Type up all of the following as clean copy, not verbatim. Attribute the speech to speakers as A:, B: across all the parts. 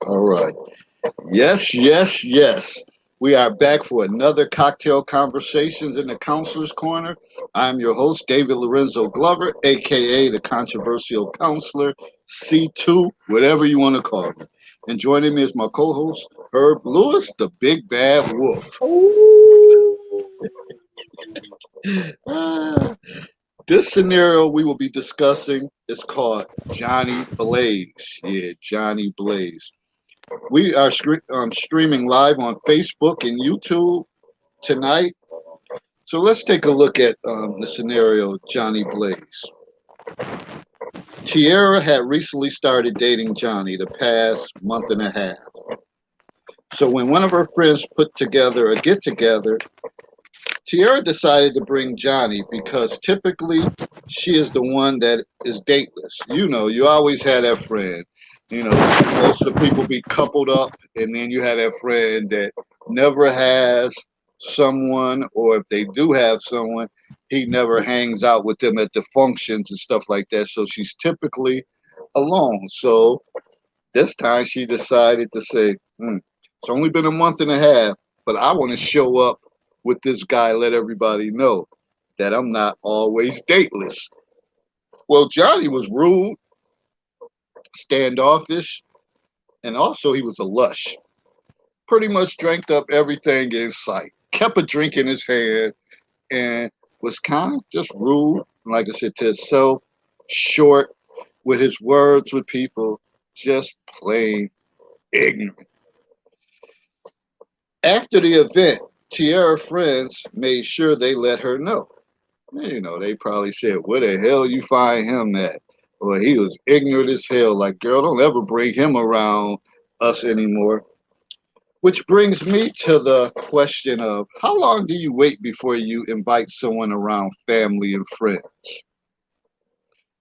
A: All right. Yes, yes, yes. We are back for another Cocktail Conversations in the Counselor's Corner. I'm your host, David Lorenzo Glover, aka the Controversial Counselor, C2, whatever you want to call me. And joining me is my co host, Herb Lewis, the Big Bad Wolf. Ah, this scenario we will be discussing is called Johnny Blaze. Yeah, Johnny Blaze. We are streaming live on Facebook and YouTube tonight. So let's take a look at the scenario Johnny Blaze. Tierra had recently started dating Johnny the past month and a half. So when one of her friends put together a get together, Tierra decided to bring Johnny because typically she is the one that is dateless. You know, you always had that friend. You know, most of the people be coupled up, and then you have that friend that never has someone, or if they do have someone, he never hangs out with them at the functions and stuff like that. So she's typically alone. So this time she decided to say, it's only been a month and a half, but I want to show up with this guy, let everybody know that I'm not always dateless. Well, Johnny was rude, standoffish, and also he was a lush. Pretty much drank up everything in sight, kept a drink in his hand, and was kind of just rude, like I said, to himself, short with his words with people, just plain ignorant. After the event, Tierra's friends made sure they let her know. You know, they probably said, "Where the hell you find him at?" Or he was ignorant as hell. Like, girl, don't ever bring him around us anymore. Which brings me to the question of how long do you wait before you invite someone around family and friends?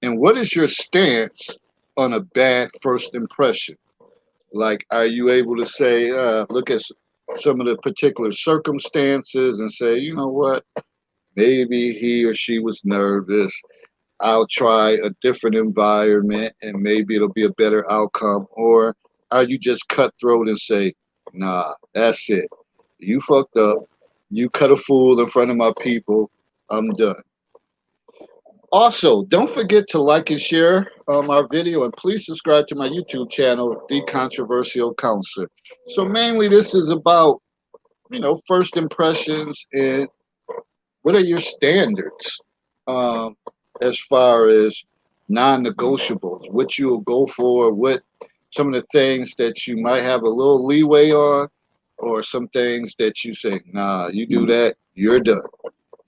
A: And what is your stance on a bad first impression? Like, are you able to say, look at some of the particular circumstances and say, you know what, maybe he or she was nervous. I'll try a different environment and maybe it'll be a better outcome. Or are you just cutthroat and say, nah, that's it. You fucked up. You cut a fool in front of my people. I'm done. Also, don't forget to like and share our video, and please subscribe to my YouTube channel, The Controversial Counselor. So mainly, this is about first impressions and what are your standards um, as far as non-negotiables, what you'll go for, what some of the things that you might have a little leeway on, or some things that you say, nah, you do that, you're done.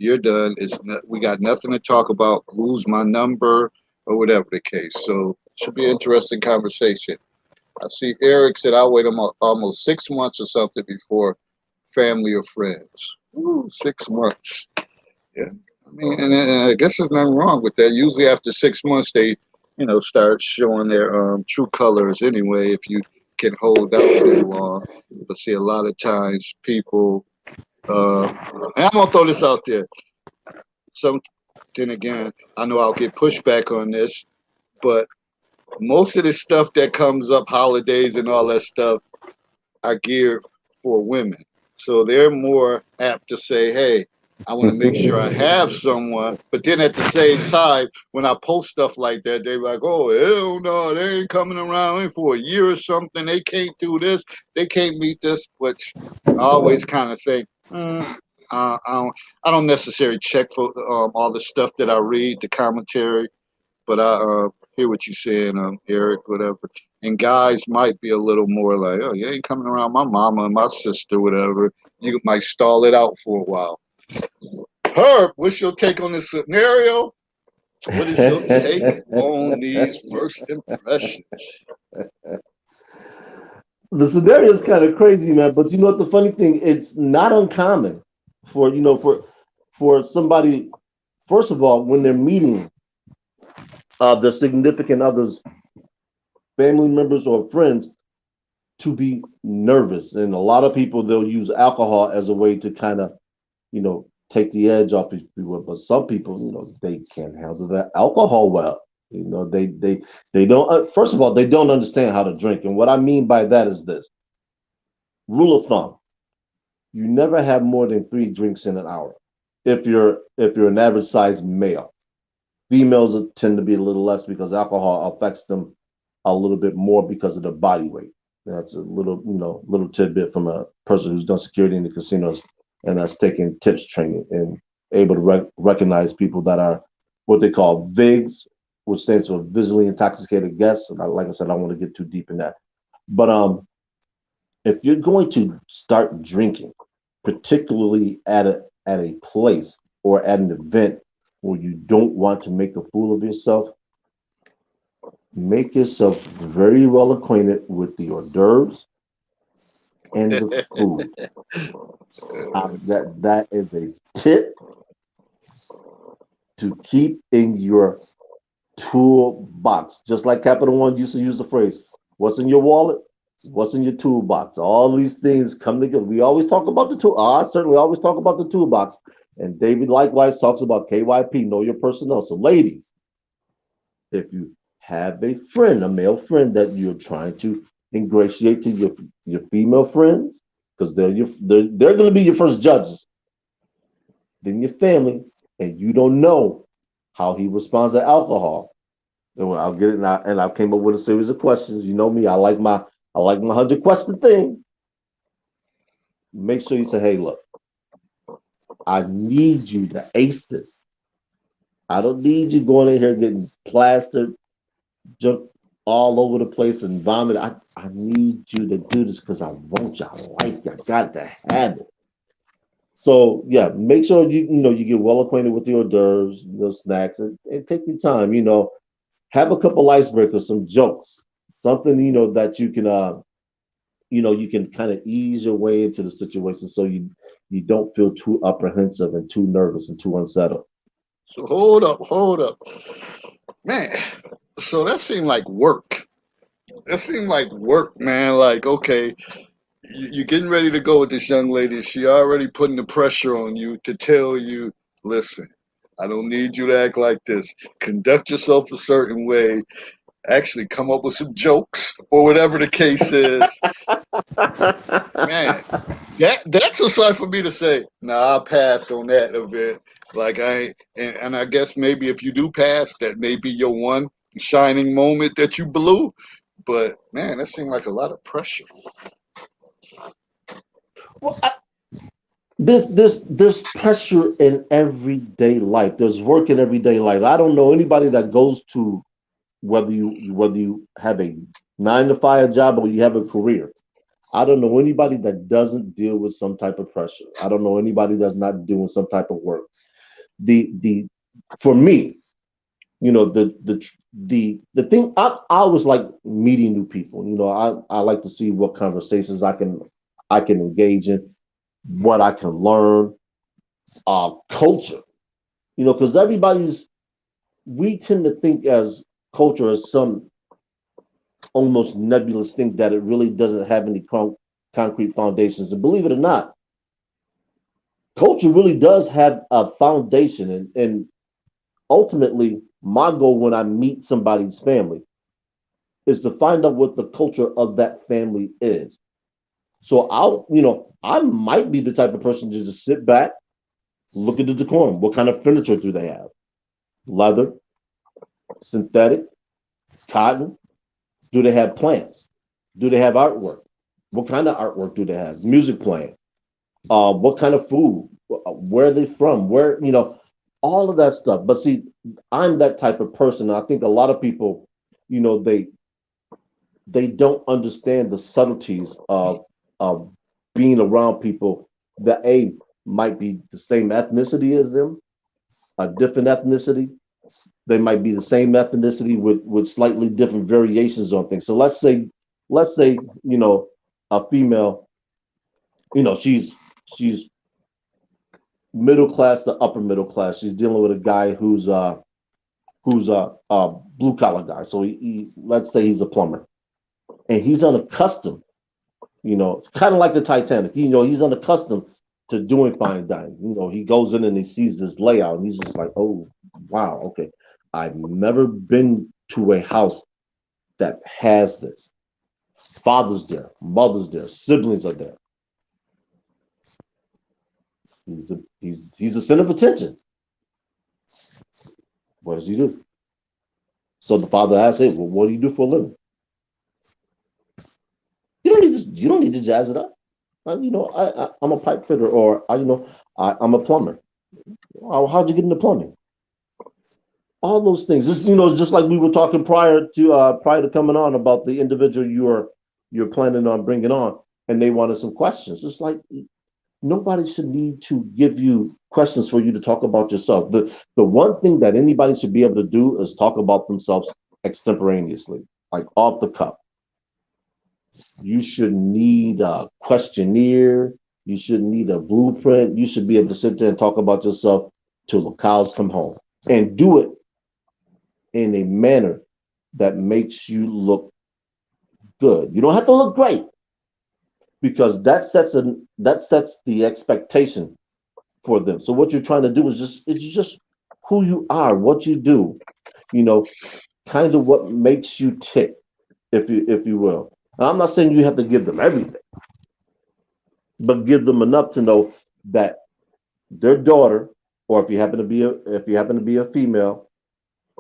A: You're done. We got nothing to talk about. Lose my number or whatever the case. So it should be an interesting conversation. I see Eric said I'll wait almost 6 months or something before family or friends. Ooh, 6 months. Yeah. I mean, and I guess there's nothing wrong with that. Usually after 6 months, they, start showing their true colors anyway, if you can hold out that long. But see, a lot of times people, and I'm going to throw this out there. Some then again, I know I'll get pushback on this, but most of the stuff that comes up, holidays and all that stuff, are geared for women. So they're more apt to say, hey, I want to make sure I have someone. But then at the same time, when I post stuff like that, they're like, oh, hell no, they ain't coming around in for a year or something. They can't do this. They can't meet this. Which I always kind of think, I don't necessarily check for all the stuff that I read, the commentary, but I hear what you're saying, Eric, whatever. And guys might be a little more like, oh, you ain't coming around my mama and my sister, whatever. You might stall it out for a while. Herb, what's your take on this scenario? What is your take on these first impressions?
B: The scenario is kind of crazy, man. But you know what? The funny thing, it's not uncommon for for somebody. First of all, when they're meeting their significant others, family members, or friends, to be nervous, and a lot of people they'll use alcohol as a way to kind of take the edge off these people. But some people, they can't handle that alcohol well. They don't. First of all, they don't understand how to drink, and what I mean by that is this: rule of thumb: you never have more than 3 drinks in an hour. If you're an average sized male, females tend to be a little less because alcohol affects them a little bit more because of their body weight. That's a little tidbit from a person who's done security in the casinos and that's taken tips training and able to recognize people that are what they call VIGs, which stands for visually intoxicated guests. And like I said, I don't want to get too deep in that. But if you're going to start drinking, particularly at a place or at an event where you don't want to make a fool of yourself, make yourself very well acquainted with the hors d'oeuvres and the food. That is a tip to keep in your toolbox. Just like Capital One used to use the phrase, "What's in your wallet? What's in your toolbox?" All these things come together. We always talk about the tool. I certainly always talk about the toolbox. And David likewise talks about KYP, know your personnel. So, ladies, if you have a friend, a male friend that you're trying to ingratiate to your female friends, because they're going to be your first judges, then your family, and you don't know how he responds to alcohol. And I'll get it now, and I came up with a series of questions. You know me, I like my 100 question thing. Make sure you say, "Hey, look, I need you to ace this. I don't need you going in here getting plastered, jump all over the place and vomit. I need you to do this because I want you. I like you. I got to have it." So yeah, make sure you get well acquainted with the hors d'oeuvres, snacks, and take your time. Have a couple icebreakers, some jokes, something that you can kind of ease your way into the situation so you don't feel too apprehensive and too nervous and too unsettled.
A: So hold up, man. So that seemed like work. That seemed like work, man. Like, okay, you're getting ready to go with this young lady. She already putting the pressure on you to tell you, listen, I don't need you to act like this. Conduct yourself a certain way. Actually, come up with some jokes or whatever the case is. Man, that's a sign for me to say, nah, I'll pass on that event. Like I ain't, and I guess maybe if you do pass, that may be your one shining moment that you blew. But man, that seemed like a lot of pressure.
B: Well, there's pressure in everyday life. There's work in everyday life. I don't know anybody that goes to whether you have a 9 to 5 job or you have a career. I don't know anybody that doesn't deal with some type of pressure. I don't know anybody that's not doing some type of work. The For me, the thing I always like meeting new people. I like to see what conversations I can engage in, what I can learn, culture. Because we tend to think as culture as some almost nebulous thing that it really doesn't have any concrete foundations. And believe it or not, culture really does have a foundation. And ultimately, my goal when I meet somebody's family is to find out what the culture of that family is. So I might be the type of person to just sit back, look at the decorum. What kind of furniture do they have? Leather, synthetic, cotton? Do they have plants? Do they have artwork? What kind of artwork do they have? Music playing? What kind of food? Where are they from? Where all of that stuff. But see, I'm that type of person. I think a lot of people, you know, they they don't understand the subtleties of being around people that might be the same ethnicity as them, a different ethnicity. They might be the same ethnicity with slightly different variations on things. So let's say a female, she's middle class to upper middle class. She's dealing with a guy who's a blue collar guy. So let's say he's a plumber, and he's unaccustomed. Kind of like the Titanic. He's unaccustomed to doing fine dining. He goes in and he sees this layout, and he's just like, "Oh, wow, okay." I've never been to a house that has this. Father's there, mother's there, siblings are there. He's a center of attention. What does he do? So the father asks him, "Well, what do you do for a living?" You don't need to jazz it up. I'm a pipe fitter, or I'm a plumber. How'd you get into plumbing? All those things. Just like we were talking prior to coming on about the individual you're planning on bringing on, and they wanted some questions. It's like nobody should need to give you questions for you to talk about yourself. The one thing that anybody should be able to do is talk about themselves extemporaneously, like off the cuff. You should need a questionnaire. You should need a blueprint. You should be able to sit there and talk about yourself till the cows come home, and do it in a manner that makes you look good. You don't have to look great, because that sets the expectation for them. So what you're trying to do is just who you are, what you do, you know, kind of what makes you tick, if you will. Now, I'm not saying you have to give them everything, but give them enough to know that their daughter, or if you happen to be a female,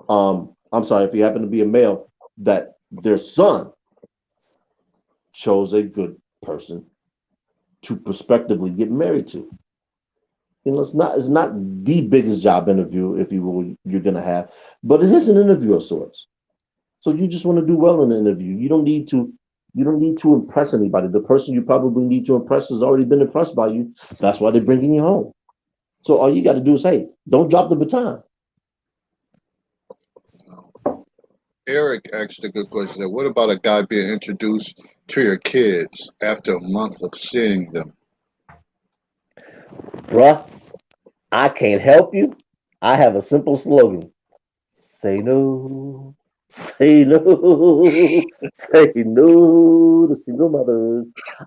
B: I'm sorry, if you happen to be a male, that their son chose a good person to prospectively get married to. It's not the biggest job interview, if you will, you're gonna have, but it is an interview of sorts. So you just want to do well in the interview. You don't need to impress anybody. The person you probably need to impress has already been impressed by you. That's why they're bringing you home. So all you got to do is, hey, don't drop the baton.
A: Eric asked a good question. What about a guy being introduced to your kids after a month of seeing them?
B: Bruh, I can't help you. I have a simple slogan: say no, say no, say no to single mothers.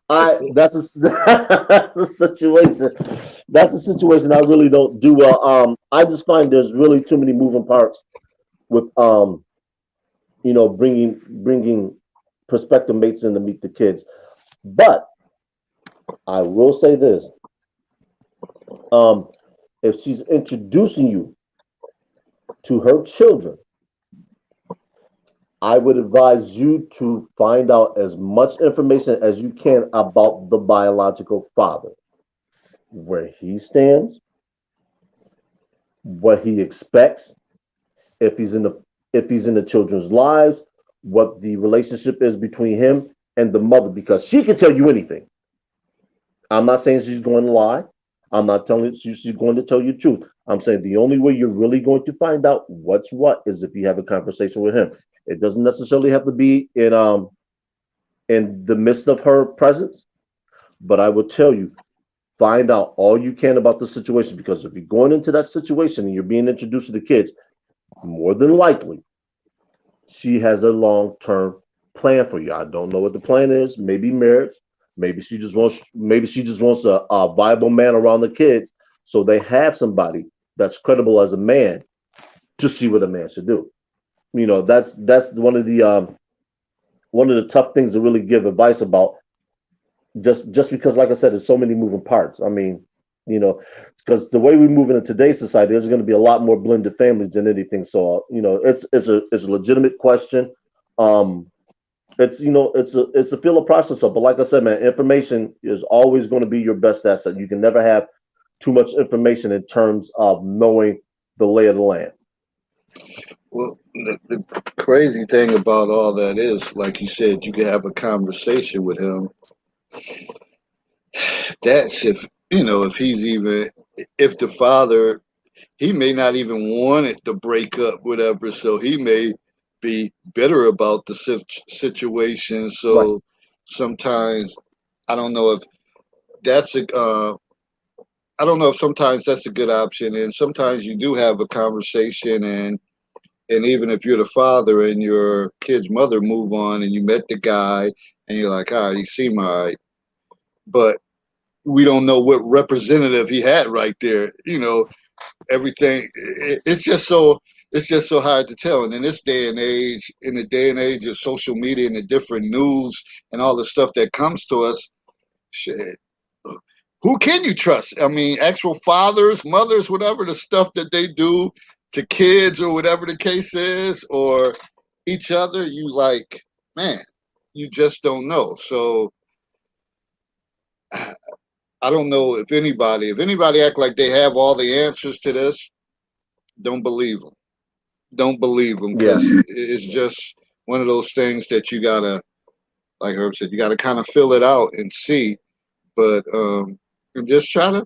B: I that's a, that's a situation. That's a situation I really don't do well. I just find there's really too many moving parts with bringing prospective mates in to meet the kids. But I will say this: um, if she's introducing you to her children, I would advise you to find out as much information as you can about the biological father, where he stands, what he expects, if he's in the if he's in the children's lives, what the relationship is between him and the mother, because she can tell you anything. I'm not saying she's going to lie. I'm not telling you she's going to tell you the truth. I'm saying the only way you're really going to find out what's what is if you have a conversation with him. It doesn't necessarily have to be in the midst of her presence, but I will tell you, find out all you can about the situation, because if you're going into that situation and you're being introduced to the kids, more than likely she has a long-term plan for you. I don't know what the plan is. Maybe marriage. Maybe she just wants a viable man around the kids, so they have somebody that's credible as a man to see what a man should do. That's one of the tough things to really give advice about, just because, like I said, there's so many moving parts. I mean, you know, because the way we move in today's society, there's going to be a lot more blended families than anything. So, it's a legitimate question. Um, it's a feel a process of, but like I said, man, information is always going to be your best asset. You can never have too much information in terms of knowing the lay of the land.
A: Well, the crazy thing about all that is, like you said, you can have a conversation with him. That's if he's even, if the father, he may not even want it to break up, whatever. So he may be bitter about the situation.
B: Right.
A: So sometimes I don't know if that's a, I don't know if sometimes that's a good option. And sometimes you do have a conversation, and even if you're the father and your kid's mother move on and you met the guy and you're like, all right, he seemed all right, but we don't know what representative he had right there. Everything. It's just so. it's just so hard to tell. And in this day and age, in the day and age of social media and the different news and all the stuff that comes to us, shit, who can you trust? I mean, actual fathers, mothers, whatever the stuff that they do to kids or whatever the case is, or each other, you like, man, you just don't know. So I don't know if anybody act like they have all the answers to this, don't believe them. Don't believe them
B: Yeah,
A: because it's just one of those things that you gotta, like Herb said, you gotta kind of fill it out and see. But and just try to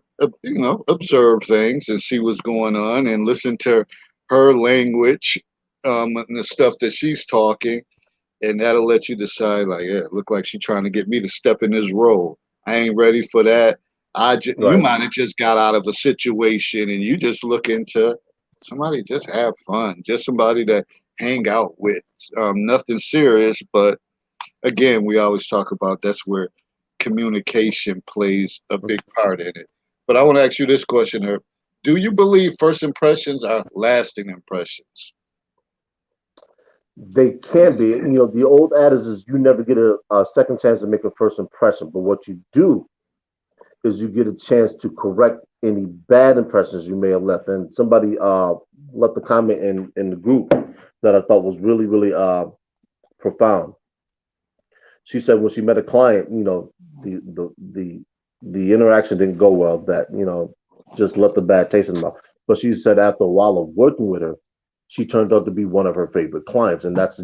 A: observe things and see what's going on and listen to her language and the stuff that she's talking, and that'll let you decide. Like, yeah, it look like she's trying to get me to step in this role. I ain't ready for that. You
B: right.
A: might have just got out of a situation and you just looking to somebody just have fun, just somebody to hang out with. Nothing serious, but again, we always talk about that's where communication plays a big part in it. But I want to ask you this question here. Do you believe first impressions are lasting impressions?
B: They can be. The old adage is you never get a second chance to make a first impression, but what you do is you get a chance to correct any bad impressions you may have left. And somebody left a comment in the group that I thought was really, really profound. She said when she met a client, the the the the interaction didn't go well. That just left a bad taste in the mouth. But she said after a while of working with her, she turned out to be one of her favorite clients, and that's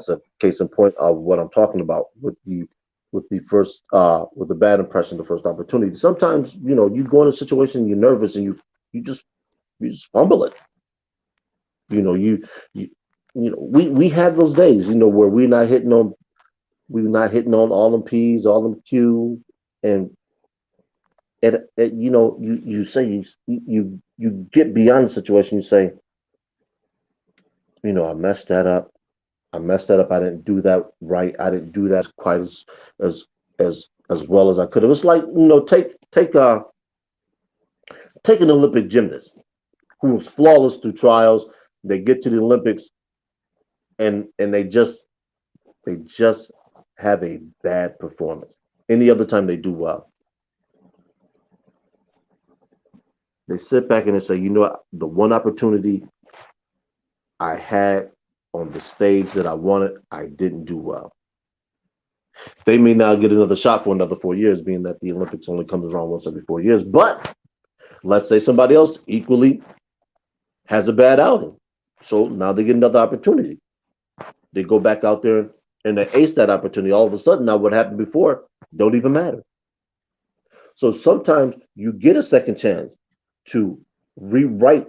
B: a case in point of what I'm talking about with the first with the bad impression, the first opportunity. Sometimes you go in a situation, you're nervous, and you just you just fumble it. You know you we have those days where we're not hitting on all them P's, all them Q's, and you say you get beyond the situation. You say, I messed that up. I messed that up. I didn't do that right. I didn't do that quite as as well as I could. It was like take an Olympic gymnast who was flawless through trials. They get to the Olympics and they just have a bad performance. Any other time they do well, they sit back and they say, what, the one opportunity I had on the stage that I wanted, I didn't do well. They may not get another shot for another 4 years, being that the Olympics only comes around once every 4 years. But let's say somebody else equally has a bad outing. So now they get another opportunity. They go back out there and they ace that opportunity. All of a sudden, now what happened before don't even matter. So sometimes you get a second chance to rewrite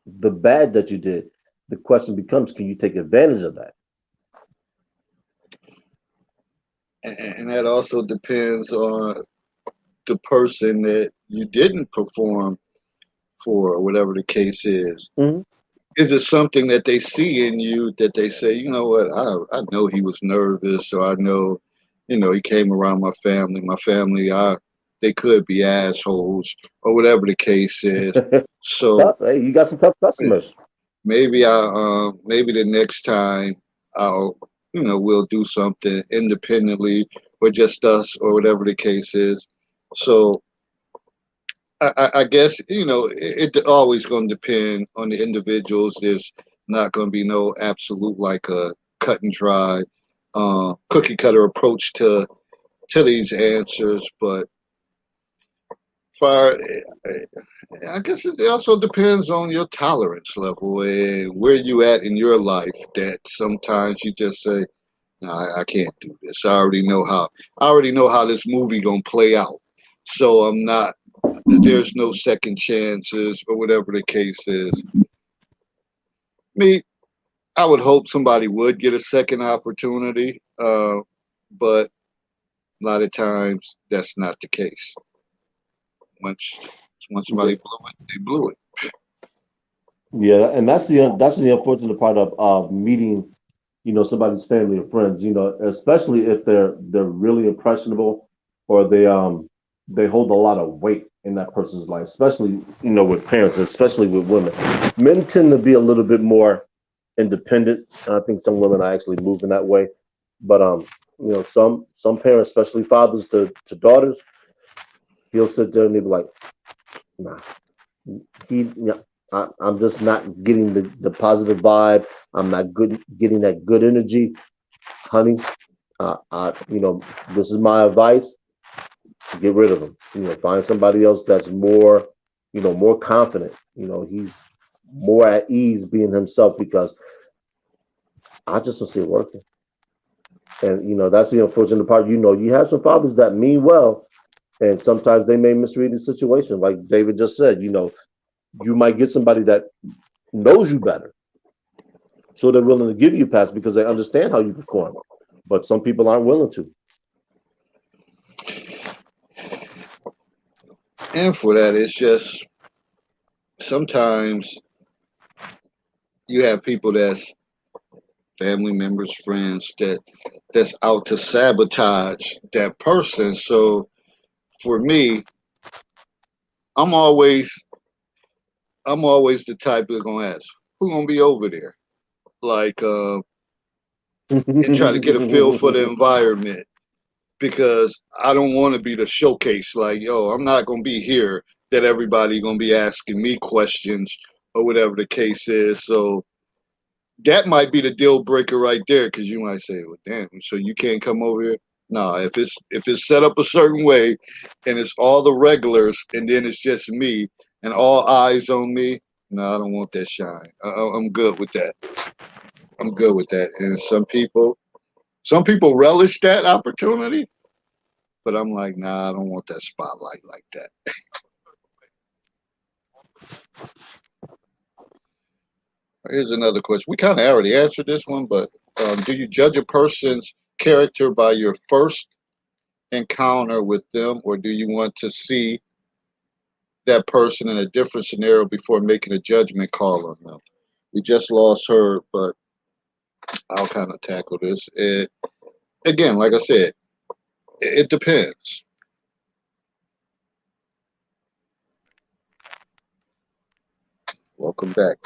B: the bad that you did. The question becomes, can you take advantage of that?
A: And that also depends on the person that you didn't perform for, or whatever the case is.
B: Mm-hmm.
A: Is it something that they see in you that they say, you know what, I know he was nervous, or I know, he came around my family. My family, they could be assholes, or whatever the case is. So
B: Tough. Hey, you got some tough customers.
A: maybe the next time I'll, we'll do something independently or just us or whatever the case is. So I guess it always going to depend on the individuals. There's not going to be no absolute like a cut and dry, cookie cutter approach to these answers. But far, I guess it also depends on your tolerance level and where you at in your life. That sometimes you just say, "No, I can't do this. I already know how this movie gonna play out. So I'm not. There's no second chances or whatever the case is." Me, I would hope somebody would get a second opportunity, but a lot of times that's not the case. Once once
B: Yeah,
A: somebody blew it, they blew it.
B: yeah, and that's the unfortunate part of meeting, somebody's family or friends. Especially if they're really impressionable or they hold a lot of weight. in that person's life, especially with parents, especially with women. Men tend to be a little bit more independent. And I think some women are actually moving that way. But some parents, especially fathers to daughters, he'll sit there and he'll be like, nah, I'm just not getting the positive vibe. I'm not getting that good energy, honey. This is my advice. Get rid of him. Find somebody else that's more confident. He's more at ease being himself because I just don't see it working. And that's the unfortunate part. You have some fathers that mean well, and sometimes they may misread the situation. Like David just said, you might get somebody that knows you better, so they're willing to give you a pass because they understand how you perform. But some people aren't willing to.
A: And for that, it's just sometimes you have people that's family members, friends that's out to sabotage that person. So for me, I'm always I'm always the type that's gonna ask, who gonna be over there? Like and try to get a feel for the environment because I don't want to be the showcase. Like, yo, I'm not gonna be here that everybody gonna be asking me questions or whatever the case is. So that might be the deal breaker right there because you might say, well, damn, so you can't come over here. No, if it's set up a certain way and it's all the regulars and then it's just me and all eyes on me, no, I don't want that shine. I'm good with that. I'm good with that. And some people relish that opportunity, but I'm like, nah, I don't want that spotlight like that. Here's another question. We kind of already answered this one, but do you judge a person's character by your first encounter with them, or do you want to see that person in a different scenario before making a judgment call on them? We just lost her, but I'll kind of tackle this. Again, like I said, it depends. Welcome back.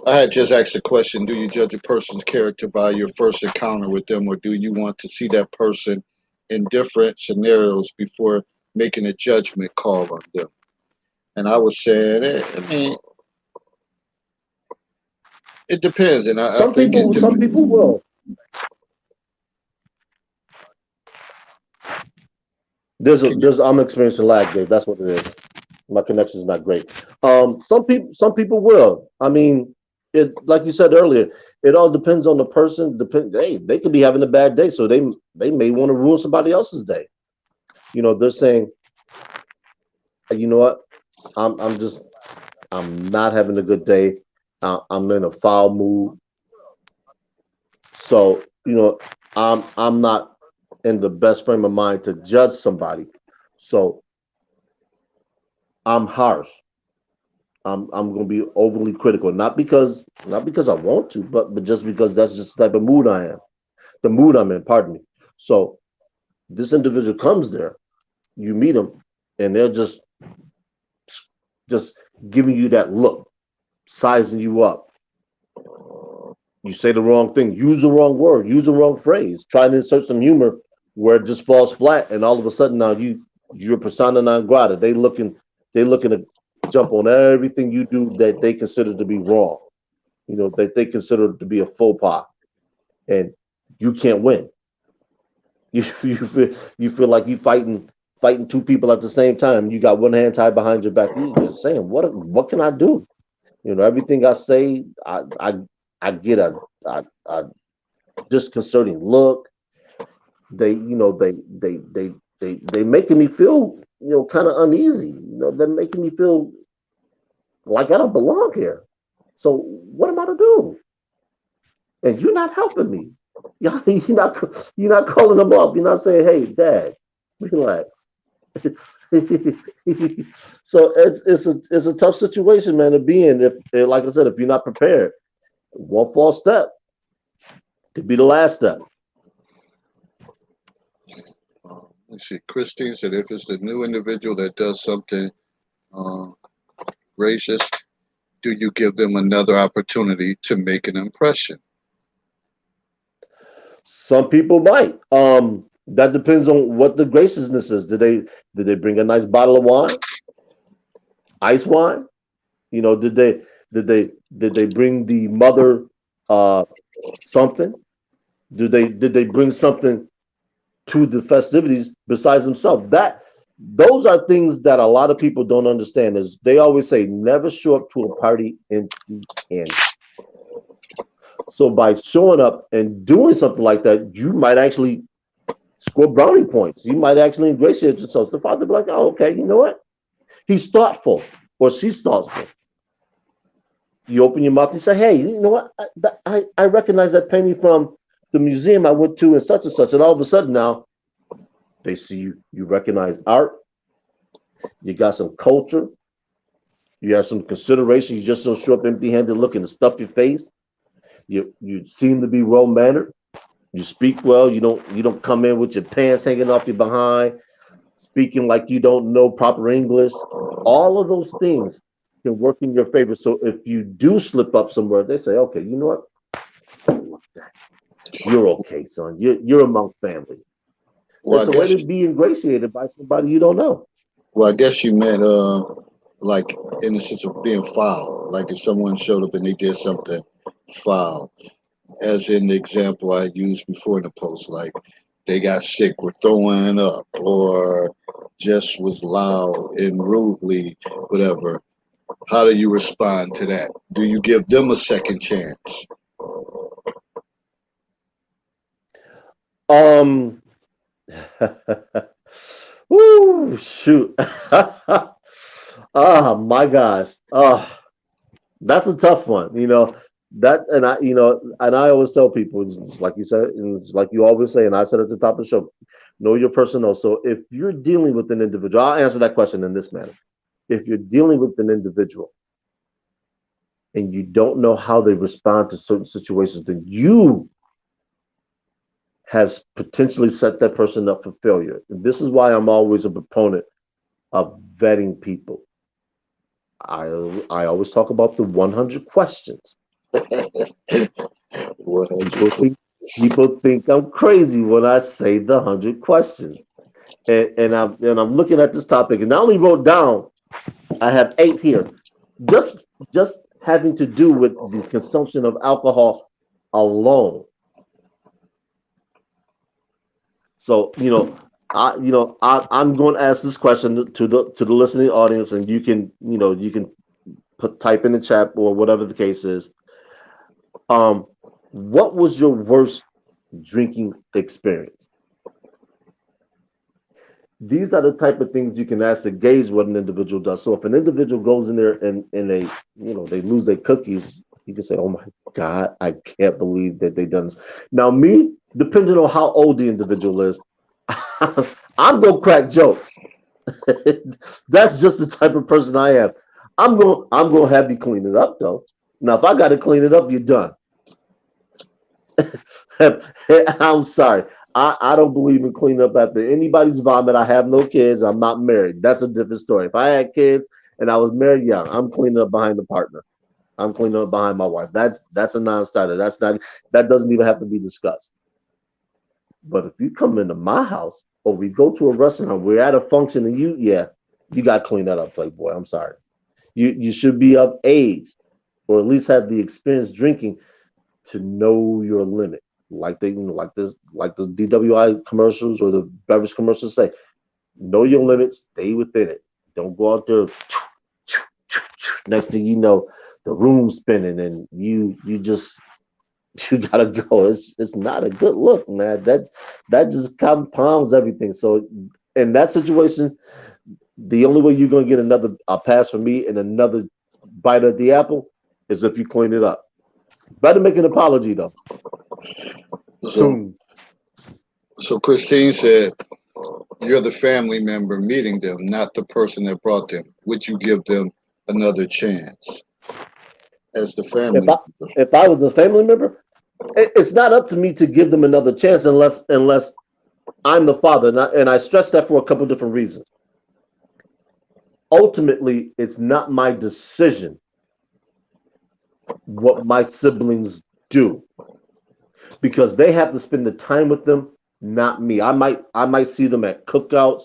A: I had just asked the question, do you judge a person's character by your first encounter with them, or do you want to see that person in different scenarios before making a judgment call on them? And I was saying, I mean, it depends, and I
B: some
A: think it
B: people, some
A: depends.
B: people will.
A: Can you?
B: I'm experiencing lag, Dave. That's what it is. My connection is not great. Some people will. I mean, it like you said earlier, it all depends on the person. Hey, they could be having a bad day, so they may want to ruin somebody else's day. They're saying, you know what, I'm not having a good day. I'm in a foul mood, so I'm not in the best frame of mind to judge somebody. So I'm harsh. I'm going to be overly critical, not because I want to, but just because that's just the type of mood I am, the mood I'm in. Pardon me. So this individual comes there, you meet them, and they're just giving you that look, sizing you up. You say the wrong thing, use the wrong word, use the wrong phrase, try to insert some humor where it just falls flat, and all of a sudden now you're persona non grata. They looking to jump on everything you do that they consider to be wrong. That they consider to be a faux pas, and you can't win. You feel like you fighting two people at the same time. You got one hand tied behind your back. You just saying, what can I do? Everything I say, I get a disconcerting look. They making me feel kind of uneasy. They're making me feel like I don't belong here. So what am I to do? And you're not helping me. You're not calling them up. You're not saying, "Hey, Dad, relax." So it's a tough situation, man, to be in. If, like I said, if you're not prepared, one false step could be the last step.
A: Let's see. Christine said if it's the new individual that does something uh, racist, do you give them another opportunity to make an impression?
B: Some people might. That depends on what the graciousness is. Did they bring a nice bottle of wine, ice wine? You know, did they bring the mother uh something? Did they bring something to the festivities besides themselves? That those are things that a lot of people don't understand. Is they always say never show up to a party empty handed. So by showing up and doing something like that, you might actually score brownie points. You might actually ingratiate yourself. The father be like, oh, okay, you know what? He's thoughtful or she's thoughtful. You open your mouth and say, hey, you know what? I recognize that painting from the museum I went to and such and such. And all of a sudden now they see you recognize art, you got some culture, you have some consideration. You just don't show up empty handed looking to stuff your face. You seem to be well mannered. You speak well. You don't come in with your pants hanging off your behind, speaking like you don't know proper English. All of those things can work in your favor. So if you do slip up somewhere, they say, okay, you know what? You're okay, son. You're among family.
A: Well, I
B: It's a way
A: guess
B: to be ingratiated by somebody you don't know.
A: well, I guess you meant like in the sense of being foul. Like if someone showed up and they did something foul, as in the example I used before in the post, like they got sick, were throwing up, or just was loud and rudely, whatever. How do you respond to that? Do you give them a second chance?
B: Um, woo, shoot. My gosh. That's a tough one. That, and I always tell people, it's like you said, and it's like you always say, and I said at the top of the show, know your personnel. So if you're dealing with an individual, I'll answer that question in this manner. If you're dealing with an individual and you don't know how they respond to certain situations, then you have potentially set that person up for failure. And this is why I'm always a proponent of vetting people. I always talk about the 100 questions.
A: 100.
B: People think people think I'm crazy when I say the 100 questions. And I'm looking at this topic, and I only wrote down I have 8 here, just just having to do with the consumption of alcohol alone. So I'm going to ask this question to the listening audience, and you can type in the chat or whatever the case is. Um, what was your worst drinking experience? These are the type of things you can ask to gauge what an individual does. So if an individual goes in there and they lose their cookies, you can say, "Oh my God, I can't believe that they done this." Now, me, depending on how old the individual is, I'm gonna crack jokes. That's just the type of person I am. I'm gonna have you clean it up though. Now, if I got to clean it up, you're done. I'm sorry. I don't believe in cleaning up after anybody's vomit. I have no kids. I'm not married. That's a different story. If I had kids and I was married, yeah, I'm cleaning up behind the partner. I'm cleaning up behind my wife. That's a non-starter. That doesn't even have to be discussed. But if you come into my house or we go to a restaurant, we're at a function and you got to clean that up, Playboy. I'm sorry. You should be of age or at least have the experience drinking to know your limit. Like the DWI commercials or the beverage commercials say, know your limits, stay within it. Don't go out there. Next thing you know, the room's spinning and you just you gotta go. It's not a good look, man. That just compounds everything. So in that situation, the only way you're gonna get another a pass from me and another bite at the apple is if you clean it up. Better make an apology though.
A: So,
B: Soon.
A: so Christine said, you're the family member meeting them, not the person that brought them. Would you give them another chance as the
B: If
A: family
B: I
A: member?
B: if I was a family member, it's not up to me to give them another chance unless I'm the father, and I stress that for a couple different reasons. Ultimately, it's not my decision what my siblings do because they have to spend the time with them, not me. I might see them at cookouts,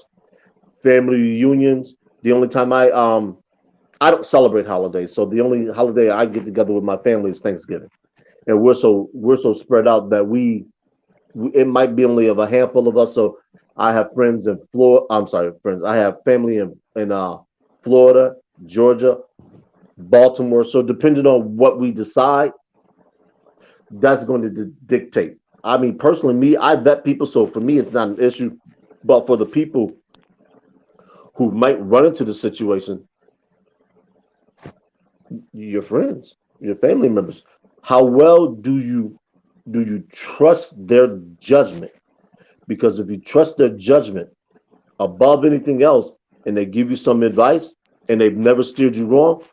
B: family reunions. The only time I don't celebrate holidays, so the only holiday I get together with my family is Thanksgiving, and we're so spread out that it might be only of a handful of us. So I have friends in Florida. I'm sorry, friends. I have family in Florida, Georgia, Baltimore. So depending on what we decide, that's going to dictate. I mean, personally, me, I vet people, so for me, it's not an issue. But for the people who might run into the situation, your friends, your family members, how well do you trust their judgment? Because if you trust their judgment above anything else, and they give you some advice, and they've never steered you wrong,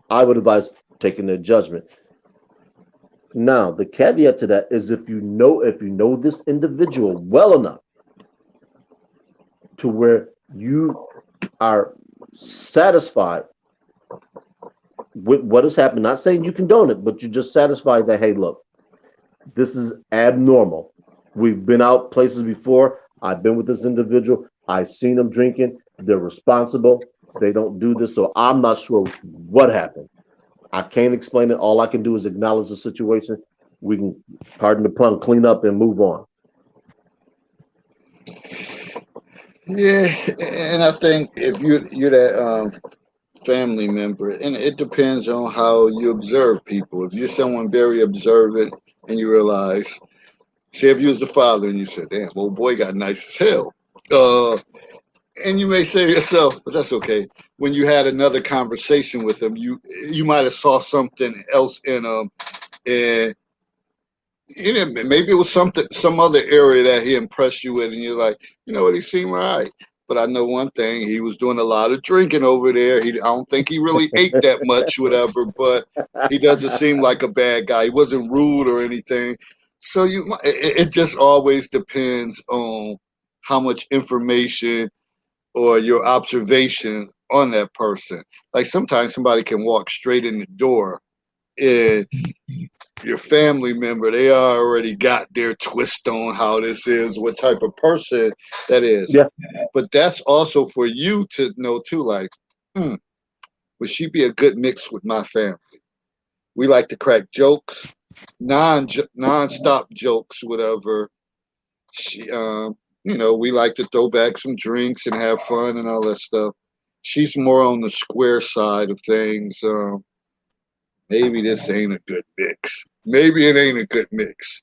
B: I would advise taking their judgment. Now, the caveat to that is if you know this individual well enough to where you are satisfied with what has happened, not saying you condone it, but you're just satisfied that, hey, look, this is abnormal. We've been out places before. I've been with this individual. I've seen them drinking. They're responsible. They don't do this. So I'm not sure what happened. I can't explain it. All I can do is acknowledge the situation. We can, pardon the pun, clean up and move on.
A: Yeah, and I think if you're that family member, and it depends on how you observe people. If you're someone very observant and you realize, say, if you was the father and you said, "Damn, old boy got nice as hell," uh, and you may say to yourself, "But that's okay." When you had another conversation with him, you might have saw something else in him, and maybe it was some other area that he impressed you with, and you're like, you know what, he seemed right. But I know one thing: he was doing a lot of drinking over there. I don't think he really ate that much, whatever. But he doesn't seem like a bad guy. He wasn't rude or anything. So it just always depends on how much information or your observation on that person. Like sometimes somebody can walk straight in the door and your family member, they already got their twist on how this is, what type of person that is.
B: Yeah.
A: But that's also for you to know too, like, hmm, would she be a good mix with my family? We like to crack jokes, non-stop jokes, whatever. She, we like to throw back some drinks and have fun and all that stuff. She's more on the square side of things. Maybe this ain't a good mix. Maybe it ain't a good mix.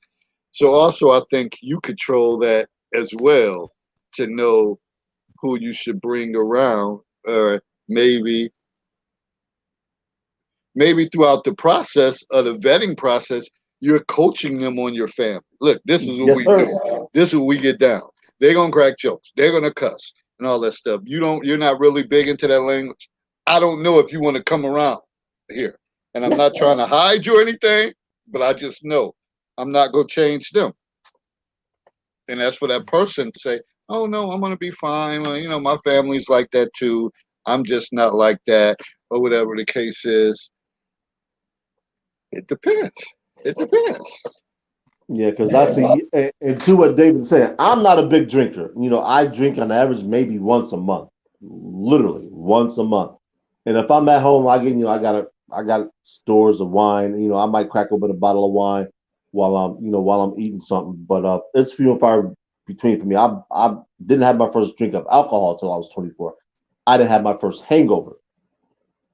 A: So also, I think you control that as well to know who you should bring around, or maybe maybe throughout the process of the vetting process, you're coaching them on your family. Look, this is what
B: Yes,
A: we
B: sir.
A: do. This is what we get down. They're gonna crack jokes. They're gonna cuss and all that stuff. You're not really big into that language. I don't know if you want to come around here. And I'm not trying to hide you or anything, but I just know I'm not gonna change them. And that's for that person to say, "Oh no, I'm gonna be fine. My family's like that too. I'm just not like that, or whatever the case is." It depends. It depends.
B: Yeah, because I see, and to what David said, I'm not a big drinker. I drink on average maybe once a month, literally once a month. And if I'm at home, I got stores of wine. I might crack open a bottle of wine while I'm eating something. But it's few and far between for me. I didn't have my first drink of alcohol till I was 24. I didn't have my first hangover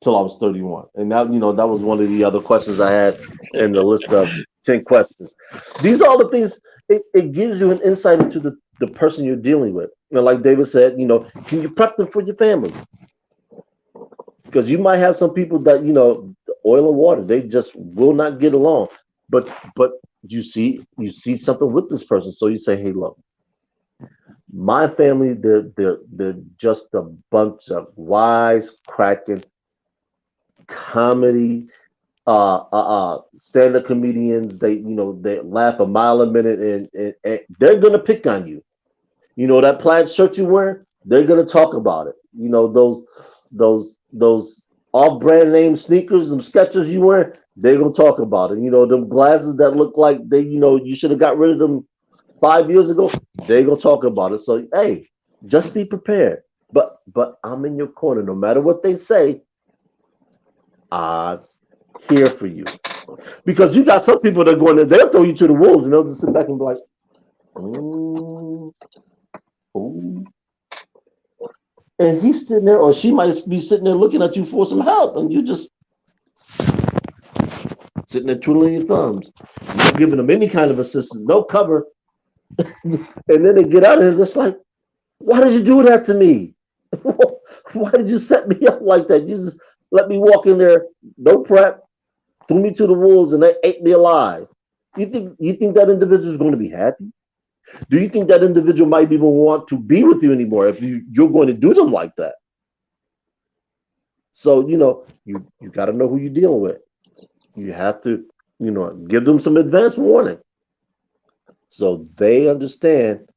B: till I was 31. And that was one of the other questions I had in the list of 10 questions. These are all the things, it gives you an insight into the person you're dealing with. Like David said, can you prep them for your family? Because you might have some people that, oil and water, they just will not get along. But you see something with this person. So you say, hey, look, my family, they're just a bunch of wise cracking comedy stand-up comedians. They laugh a mile a minute, and they're gonna pick on you. You know that plaid shirt you wear? They're gonna talk about it. You know those off brand name sneakers, them Skechers you wear, they're gonna talk about it. You know them glasses that look like they, you should have got rid of them 5 years ago. They're gonna talk about it. So hey, just be prepared. But I'm in your corner. No matter what they say, I'm here for you. Because you got some people that are going there, they'll throw you to the wolves and they'll just sit back and be like, mm, ooh. And he's sitting there, or she might be sitting there looking at you for some help, and you just sitting there twiddling your thumbs, not giving them any kind of assistance, no cover. And then they get out of here just like, why did you do that to me? Why did you set me up like that? You just let me walk in there, no prep, threw me to the wolves, and they ate me alive. You think that individual is going to be happy? Do you think that individual might even want to be with you anymore if you're going to do them like that? So you got to know who you're dealing with. You have to give them some advance warning so they understand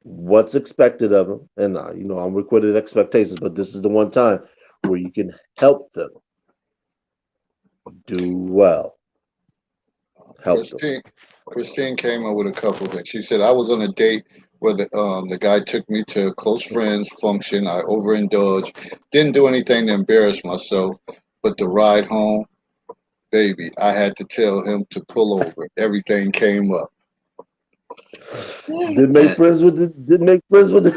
B: what's expected of them. And I'm recorded expectations, but this is the one time where you can help them do well. Help them.
A: Christine came up with a couple of things. She said I was on a date where the guy took me to a close friend's function. I overindulged, didn't do anything to embarrass myself, but the ride home, baby, I had to tell him to pull over. Everything came up.
B: Did make friends with the did make friends with the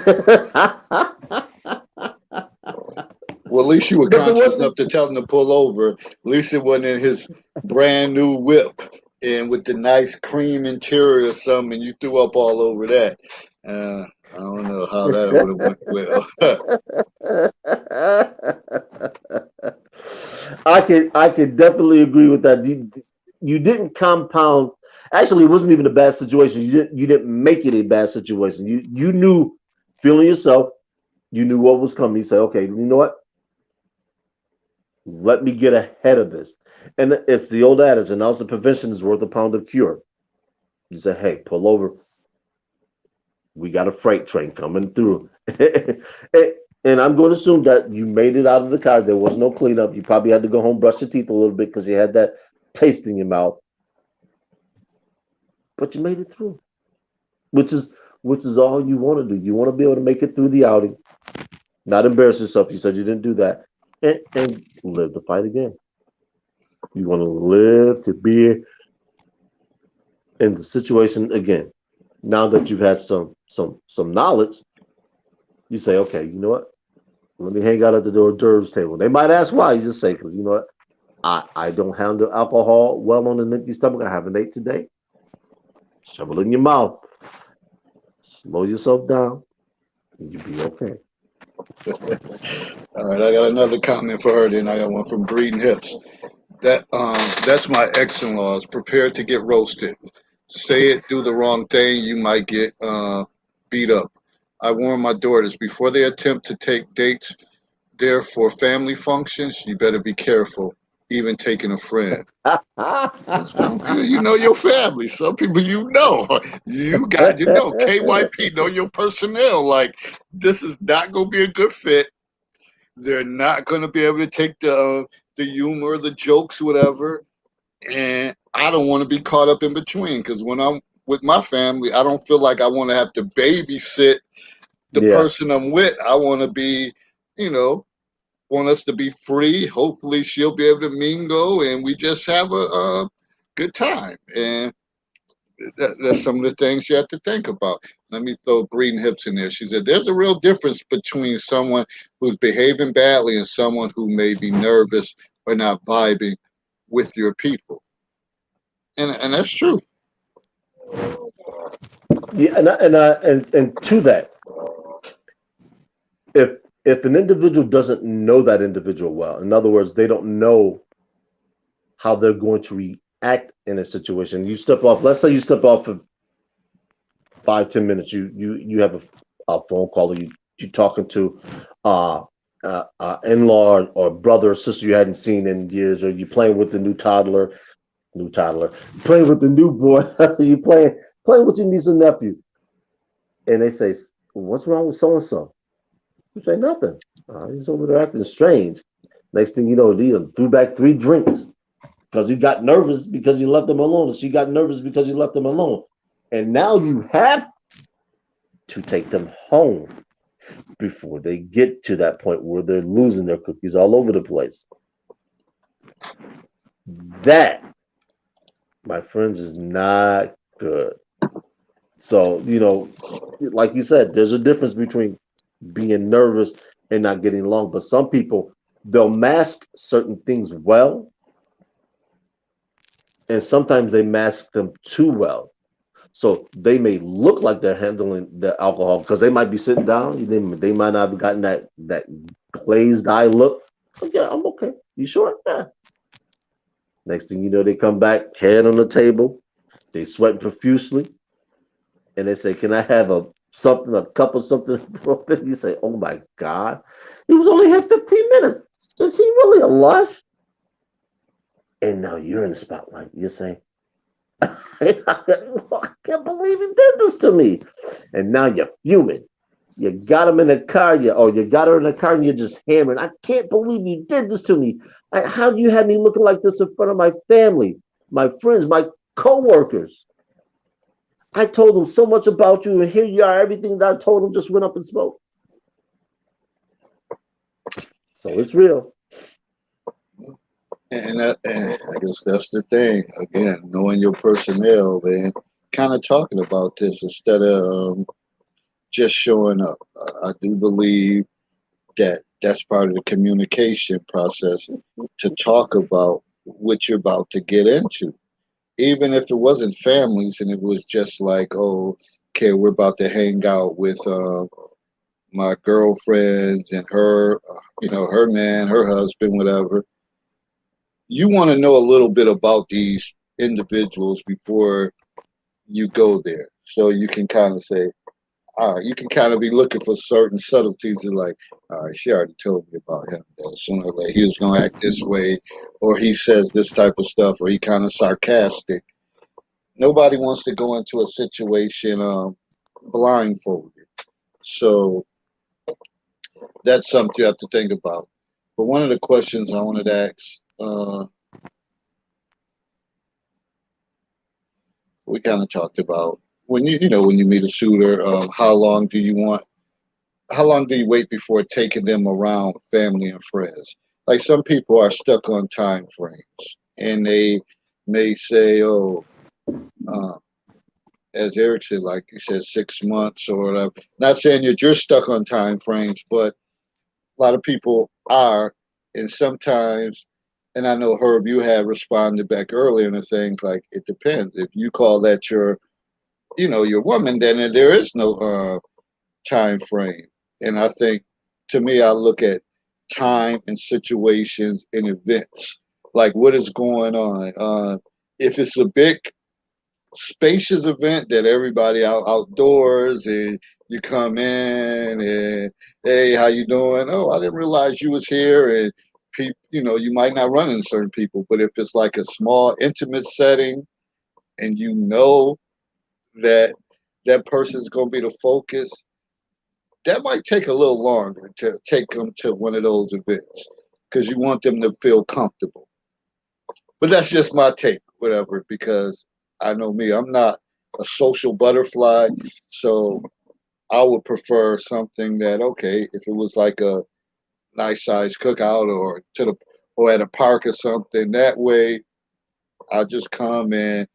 A: Well, at least you were
B: but the
A: conscious
B: one thing.
A: enough to tell him to pull over. At least it wasn't in his brand new whip and with the nice cream interior or something, and you threw up all over that. I don't know how that would have went well.
B: I could definitely agree with that. You didn't compound. Actually, it wasn't even a bad situation. You didn't make it a bad situation. You knew feeling yourself. You knew what was coming. You say, okay, you know what? Let me get ahead of this. And it's the old adage, an ounce of prevention is worth a pound of cure. You say, hey, pull over. We got a freight train coming through. And I'm going to assume that you made it out of the car. There was no cleanup. You probably had to go home, brush your teeth a little bit because you had that taste in your mouth. But you made it through, which is which is all you want to do. You want to be able to make it through the outing, not embarrass yourself. You said you didn't do that, and live to fight again. You want to live to be in the situation again. Now that you've had some knowledge, you say, okay, you know what? Let me hang out at the hors d'oeuvres table. They might ask why. You just say, because you know what? I don't handle alcohol well on an empty stomach. I haven't ate today. Shovel it in your mouth. Slow yourself down, and you'll be okay.
A: All right, I got another comment for her. Then I got one from Breeding Hips. That's my ex-in-laws prepared to get roasted. Say it, do the wrong thing, you might get beat up. I warn my daughters before they attempt to take dates there for family functions. You better be careful, even taking a friend. Some people, you know your family. Some people, you got KYP, know your personnel. Like this is not gonna be a good fit. They're not gonna be able to take the humor, the jokes, whatever. And I don't want to be caught up in between because when I'm with my family, I don't feel like I want to have to babysit the
B: Yeah.
A: person I'm with. I want to be, you know, want us to be free. Hopefully, she'll be able to mingle and we just have a good time. And that's some of the things you have to think about. Let me throw Breeding Hips in there. She said, there's a real difference between someone who's behaving badly and someone who may be nervous or not vibing with your people. And that's true.
B: Yeah, and to that, if if an individual doesn't know that individual well, in other words, they don't know how they're going to react in a situation. You step off. Let's say you step off for 5-10 minutes. You have a phone call. Or you talking to uh, in-law or brother or sister you hadn't seen in years, or you playing with the new toddler, playing with the new boy. You playing with your niece and nephew. and they say, "What's wrong with so and so?" You say nothing. He's over there acting strange. Next thing you know, he threw back 3 drinks because he got nervous because you left them alone, and she got nervous because you left them alone. And now you have to take them home before they get to that point where they're losing their cookies all over the place. That, my friends, is not good. So, like you said, there's a difference between being nervous and not getting along. But some people, they'll mask certain things well, and sometimes they mask them too well. So they may look like they're handling the alcohol because they might be sitting down. They might not have gotten that glazed eye look. Oh, yeah, I'm okay. You sure? Yeah. Next thing you know, they come back, head on the table. They sweat profusely, and they say, "Can I have a cup of something?" You say, "Oh my God, he was only here 15 minutes. Is he really a lush?" And now you're in the spotlight. You say, "I can't believe he did this to me." And now you're fuming. You got him in the car, you got her in the car, and you're just hammering. I can't believe you did this to me. How do you have me looking like this in front of my family, my friends, my coworkers? I told them so much about you, and here you are. Everything that I told them just went up in smoke. So it's real.
A: And I guess that's the thing. Again, knowing your personnel and kind of talking about this instead of just showing up. I do believe that that's part of the communication process to talk about what you're about to get into. Even if it wasn't families and it was just like, oh, okay, we're about to hang out with my girlfriend and her, her man, her husband, whatever. You want to know a little bit about these individuals before you go there. So you can kind of say, all right, you can kind of be looking for certain subtleties of like, all right, she already told me about him that sooner or later he was going to act this way, or he says this type of stuff, or he kind of sarcastic. Nobody wants to go into a situation blindfolded. So that's something you have to think about. But one of the questions I wanted to ask, we kind of talked about when when you meet a shooter, how long do you wait before taking them around family and friends? Like some people are stuck on time frames, and they may say, "Oh, uh, as Eric said, like you said, 6 months or whatever." Not saying that you're stuck on time frames, but a lot of people are, and sometimes, and I know Herb, you had responded back earlier to things like it depends. If you call that your woman, then there is no time frame. And I think, to me, I look at time and situations and events, like what is going on. If it's a big spacious event that everybody outdoors and you come in and hey, how you doing? Oh, I didn't realize you was here. And people, you might not run into certain people, but if it's like a small intimate setting and that that person's going to be the focus, that might take a little longer to take them to one of those events because you want them to feel comfortable. But that's just my take, whatever, because I know me, I'm not a social butterfly. So I would prefer something that, okay, if it was like a nice size cookout or at a park or something, that way I just come and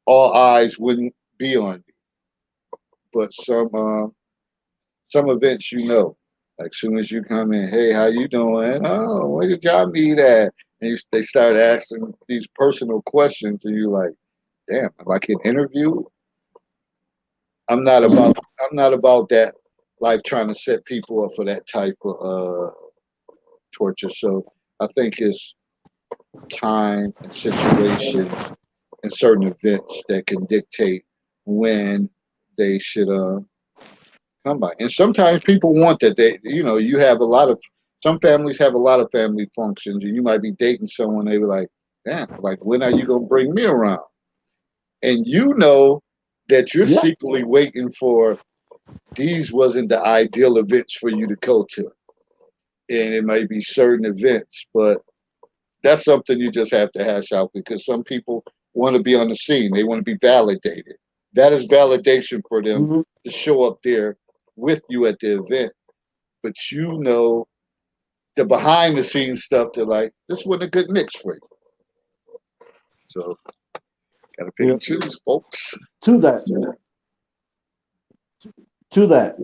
A: all eyes wouldn't be on me. But some events, like soon as you come in, hey, how you doing? Oh, where did y'all meet at? And they start asking these personal questions, and you like, damn, if I can interview, I'm not about I'm not about that, like trying to set people up for that type of torture. So I think it's time and situations and certain events that can dictate when they should come by. And sometimes people want that. You have a lot of some families have a lot of family functions, and you might be dating someone. They were like, "Damn, like when are you gonna bring me around?" And you know that you're
B: Yeah.
A: secretly waiting for. these wasn't the ideal events for you to go to, and it might be certain events, but that's something you just have to hash out because some people want to be on the scene. They want to be validated. That is validation for them
B: Hmm.
A: to show up there with you at the event. But the behind the scenes stuff. They're like, this wasn't a good mix for you. So gotta
B: You
A: pick and
B: know,
A: choose, folks.
B: to that, to that,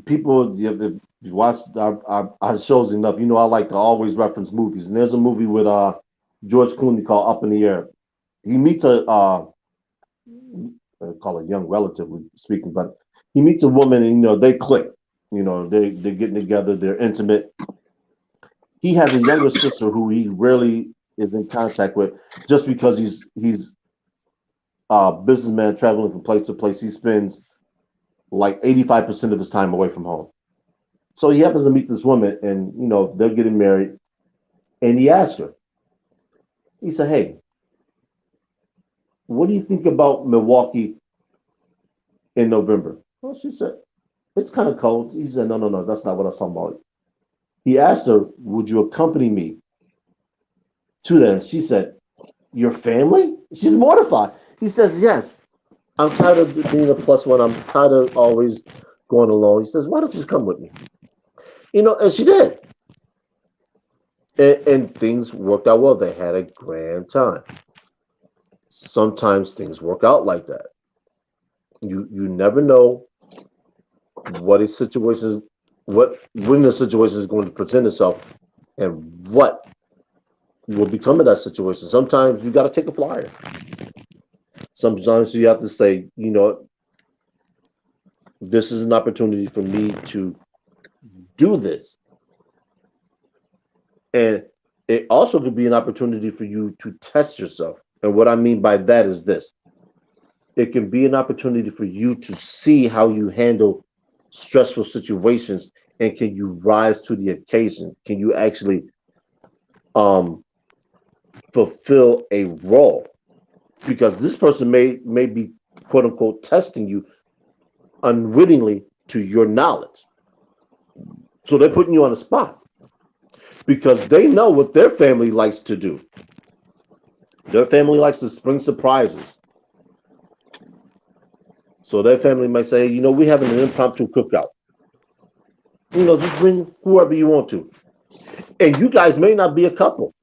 B: people, if you watch our shows enough, you know I like to always reference movies. And there's a movie with George Clooney called Up in the Air. He meets a call it young, relatively speaking, but he meets a woman, and they click. They're getting together, they're intimate. He has a younger sister who he rarely is in contact with, just because he's a businessman traveling from place to place. He spends like 85% of his time away from home. So he happens to meet this woman, and they're getting married. And he asked her. He said, "Hey, what do you think about Milwaukee in November?" Well, she said, "It's kind of cold." He said, "No, no, no, that's not what I was talking about." He asked her, "Would you accompany me to there?" She said, "Your family?" She's mortified. He says, "Yes. I'm tired of being a plus one. I'm tired of always going alone." He says, "Why don't you just come with me?" And she did. And things worked out well. They had a grand time. Sometimes things work out like that. You never know what a situation what when the situation is going to present itself, and what will become of that situation. Sometimes you got to take a flyer. Sometimes you have to say, this is an opportunity for me to do this. And it also could be an opportunity for you to test yourself. And what I mean by that is this: it can be an opportunity for you to see how you handle stressful situations, and can you rise to the occasion? Can you actually um, fulfill a role? Because this person may be quote unquote testing you unwittingly to your knowledge. So they're putting you on the spot because they know what their family likes to do. Their family likes to spring surprises. So their family might say, hey, we're having an impromptu cookout. Just bring whoever you want to. And you guys may not be a couple.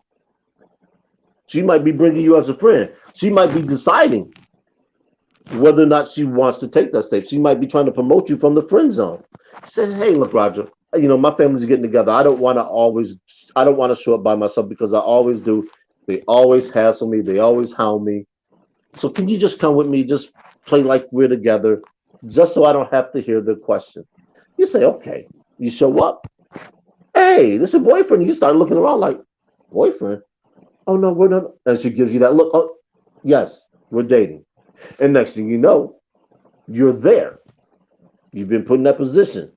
B: She might be bringing you as a friend. She might be deciding whether or not she wants to take that step. She might be trying to promote you from the friend zone. She says, "Hey, look, Roger, my family's getting together. I don't want to show up by myself because I always do. They always hassle me. They always hound me. So can you just come with me? Just play like we're together, just so I don't have to hear the question." You say, "Okay." You show up. "Hey, this is your boyfriend." You start looking around like, "Boyfriend? Oh no, we're not." And she gives you that look. "Oh, yes, we're dating." And next thing you know, you're there. You've been put in that position,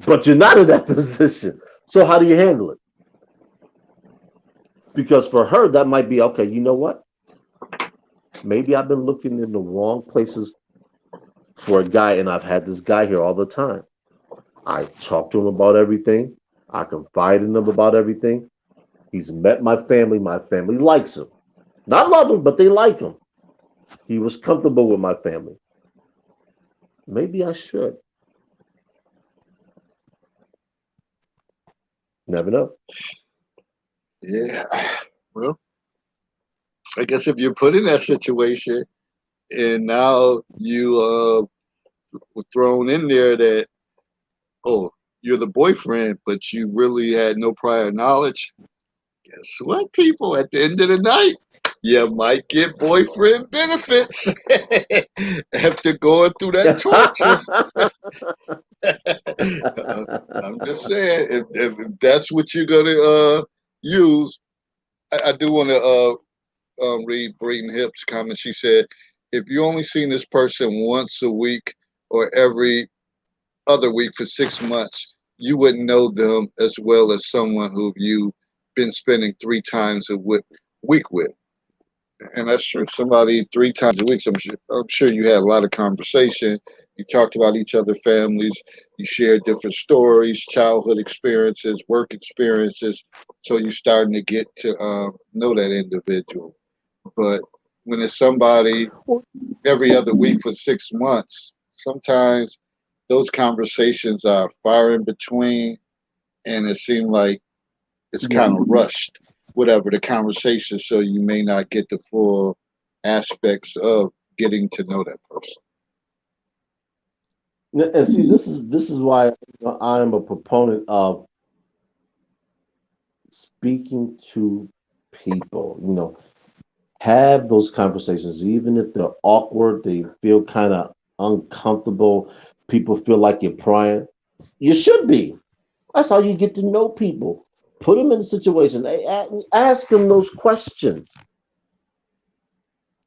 B: but you're not in that position. So how do you handle it? Because for her, that might be okay. You know what? Maybe I've been looking in the wrong places for a guy, and I've had this guy here all the time. I talk to him about everything. I confide in him about everything. He's met my family. My family likes him. Not love him, but they like him. He was comfortable with my family. Maybe I should. Never know.
A: Yeah. Well, I guess if you're put in that situation and now you were thrown in there that, oh, you're the boyfriend, but you really had no prior knowledge, guess what, people? At the end of the night, you might get boyfriend benefits after going through that torture. I'm just saying, if that's what you're gonna use, I do want to read Braden Hip's comment. She said, "If you only seen this person once a week or every other week for 6 months, you wouldn't know them as well as someone who you've been spending 3 times a week with." And that's true. Somebody 3 times a week. I'm sure you had a lot of conversation. You talked about each other's families. You shared different stories, childhood experiences, work experiences. So you're starting to get to know that individual. But when it's somebody every other week for 6 months, sometimes those conversations are far in between, and it seems like it's
B: Yeah.
A: kind of rushed, whatever the conversation, so you may not get the full aspects of getting to know that person.
B: And see, this is why I am a proponent of speaking to people. Have those conversations, even if they're awkward, they feel kind of uncomfortable. People feel like you're prying. You should be. That's how you get to know people. Put them in a situation. Ask them those questions.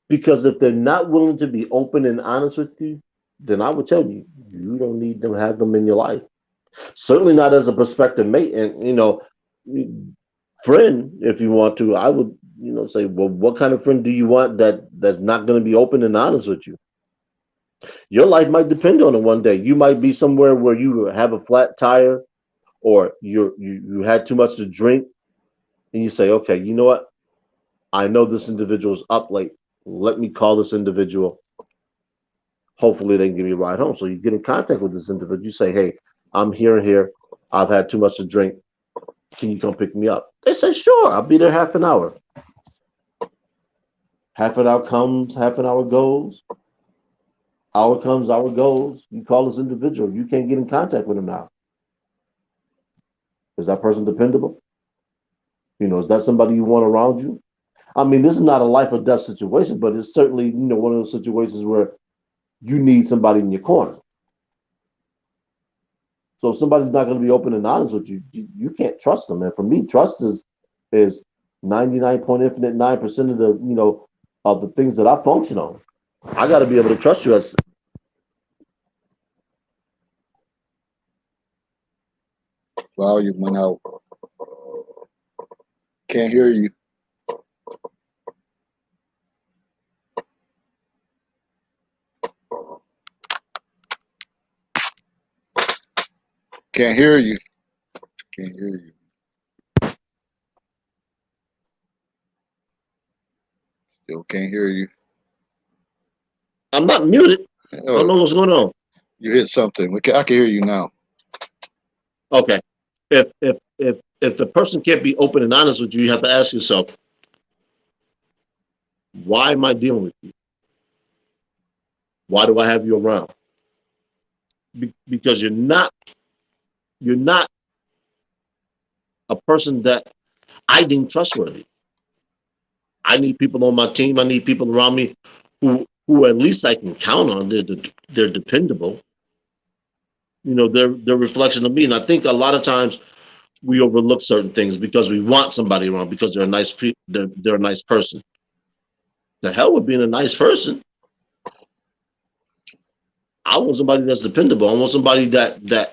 B: Because if they're not willing to be open and honest with you, then I would tell you, you don't need to have them in your life. Certainly not as a prospective mate. And, friend, if you want to, I would, say, well, what kind of friend do you want that's not going to be open and honest with you? Your life might depend on it one day. You might be somewhere where you have a flat tire, or you had too much to drink, and you say, okay, you know what? I know this individual's up late. Let me call this individual. Hopefully they can give me a ride home. So you get in contact with this individual. You say, hey, I'm here and here. I've had too much to drink. Can you come pick me up? They say, sure, I'll be there half an hour. Half an hour comes, half an hour goes. Hour comes, hour goes. You call this individual. You can't get in contact with him now. Is that person dependable? Is that somebody you want around you? I mean, this is not a life or death situation, but it's certainly, one of those situations where you need somebody in your corner. So if somebody's not going to be open and honest with you, you can't trust them. And for me, trust is 99.9% of the of the things that I function on. I got to be able to trust you. As
A: Volume went out. Can't hear you. Can't hear you. Can't hear you. Still can't hear you.
B: I'm not muted. I don't
A: Oh,
B: know what's going on.
A: you hit something. I can hear you now.
B: Okay, if the person can't be open and honest with you, you have to ask yourself, why am I dealing with you? Why do I have you around? Because you're not a person that I deem trustworthy. I need people on my team. I need people around me who at least I can count on. They're dependable. They're reflection of me. And I think a lot of times we overlook certain things because we want somebody around because they're a nice person. The hell with being a nice person. I want somebody that's dependable. I want somebody that they're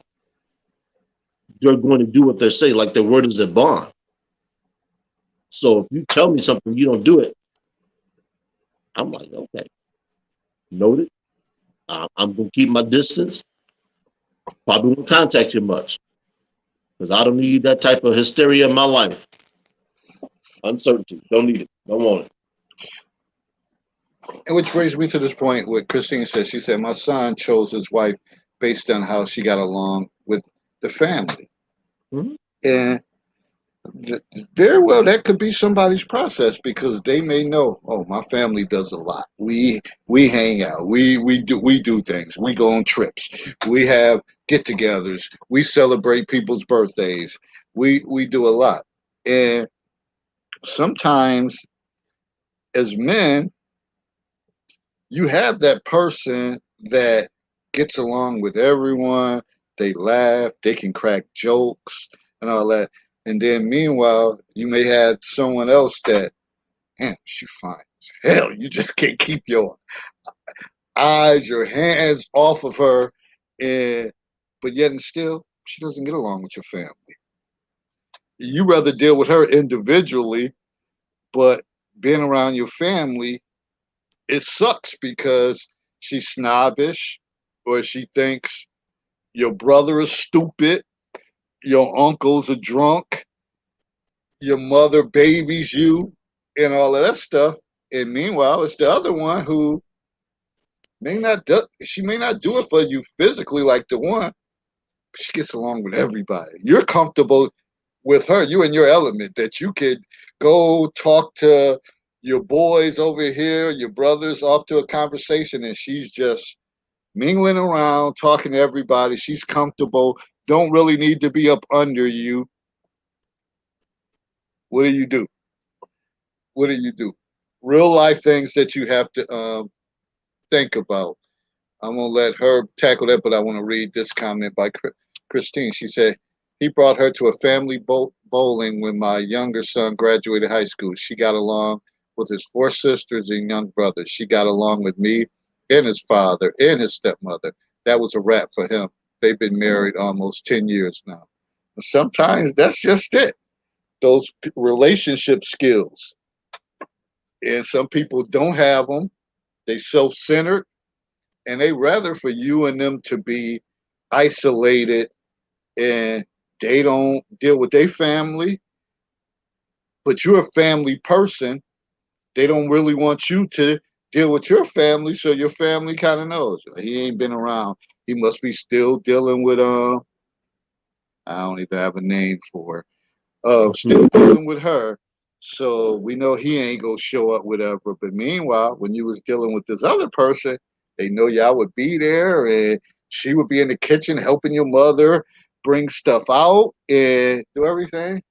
B: going to do what they say, like their word is their bond. So if you tell me something, you don't do it. I'm like, okay, noted. I'm gonna keep my distance. Probably won't contact you much because I don't need that type of hysteria in my life. Uncertainty. Don't need it. Don't want it.
A: And which brings me to this point where Christine said, she said, my son chose his wife based on how she got along with the family.
B: Mm-hmm.
A: And very well, that could be somebody's process because they may know, oh, my family does a lot. We hang out. We do things. We go on trips. We have get-togethers. We celebrate people's birthdays. We do a lot. And sometimes as men, you have that person that gets along with everyone. They laugh, they can crack jokes and all that. And then meanwhile, you may have someone else that, damn, she fine as hell. You just can't keep your eyes, your hands off of her. And but yet and still, she doesn't get along with your family. You rather deal with her individually, but being around your family, it sucks because she's snobbish, or she thinks your brother is stupid, your uncle's a drunk, your mother babies you, and all of that stuff. And meanwhile, it's the other one who she may not do it for you physically like the one, but she gets along with everybody. You're comfortable with her. You in your element that you could go talk to your boys over here, your brothers off to a conversation, and she's just mingling around, talking to everybody. She's comfortable. Don't really need to be up under you. What do you do? What do you do? Real life things that you have to think about. I'm gonna let her tackle that, but I want to read this comment by Christine. She said he brought her to a family bowling when my younger son graduated high school. She got along with his four sisters and young brothers. She got along with me and his father and his stepmother. That was a wrap for him. They've been married almost 10 years now. And sometimes that's just it. Those relationship skills. And some people don't have them. They self-centered, and they rather for you and them to be isolated, and they don't deal with their family, but you're a family person. They don't really want you to deal with your family, so your family kind of knows he ain't been around. He must be still dealing with I don't even have a name for still dealing with her. So we know he ain't gonna show up, whatever. But meanwhile, when you was dealing with this other person, they know y'all would be there, and she would be in the kitchen helping your mother bring stuff out and do everything.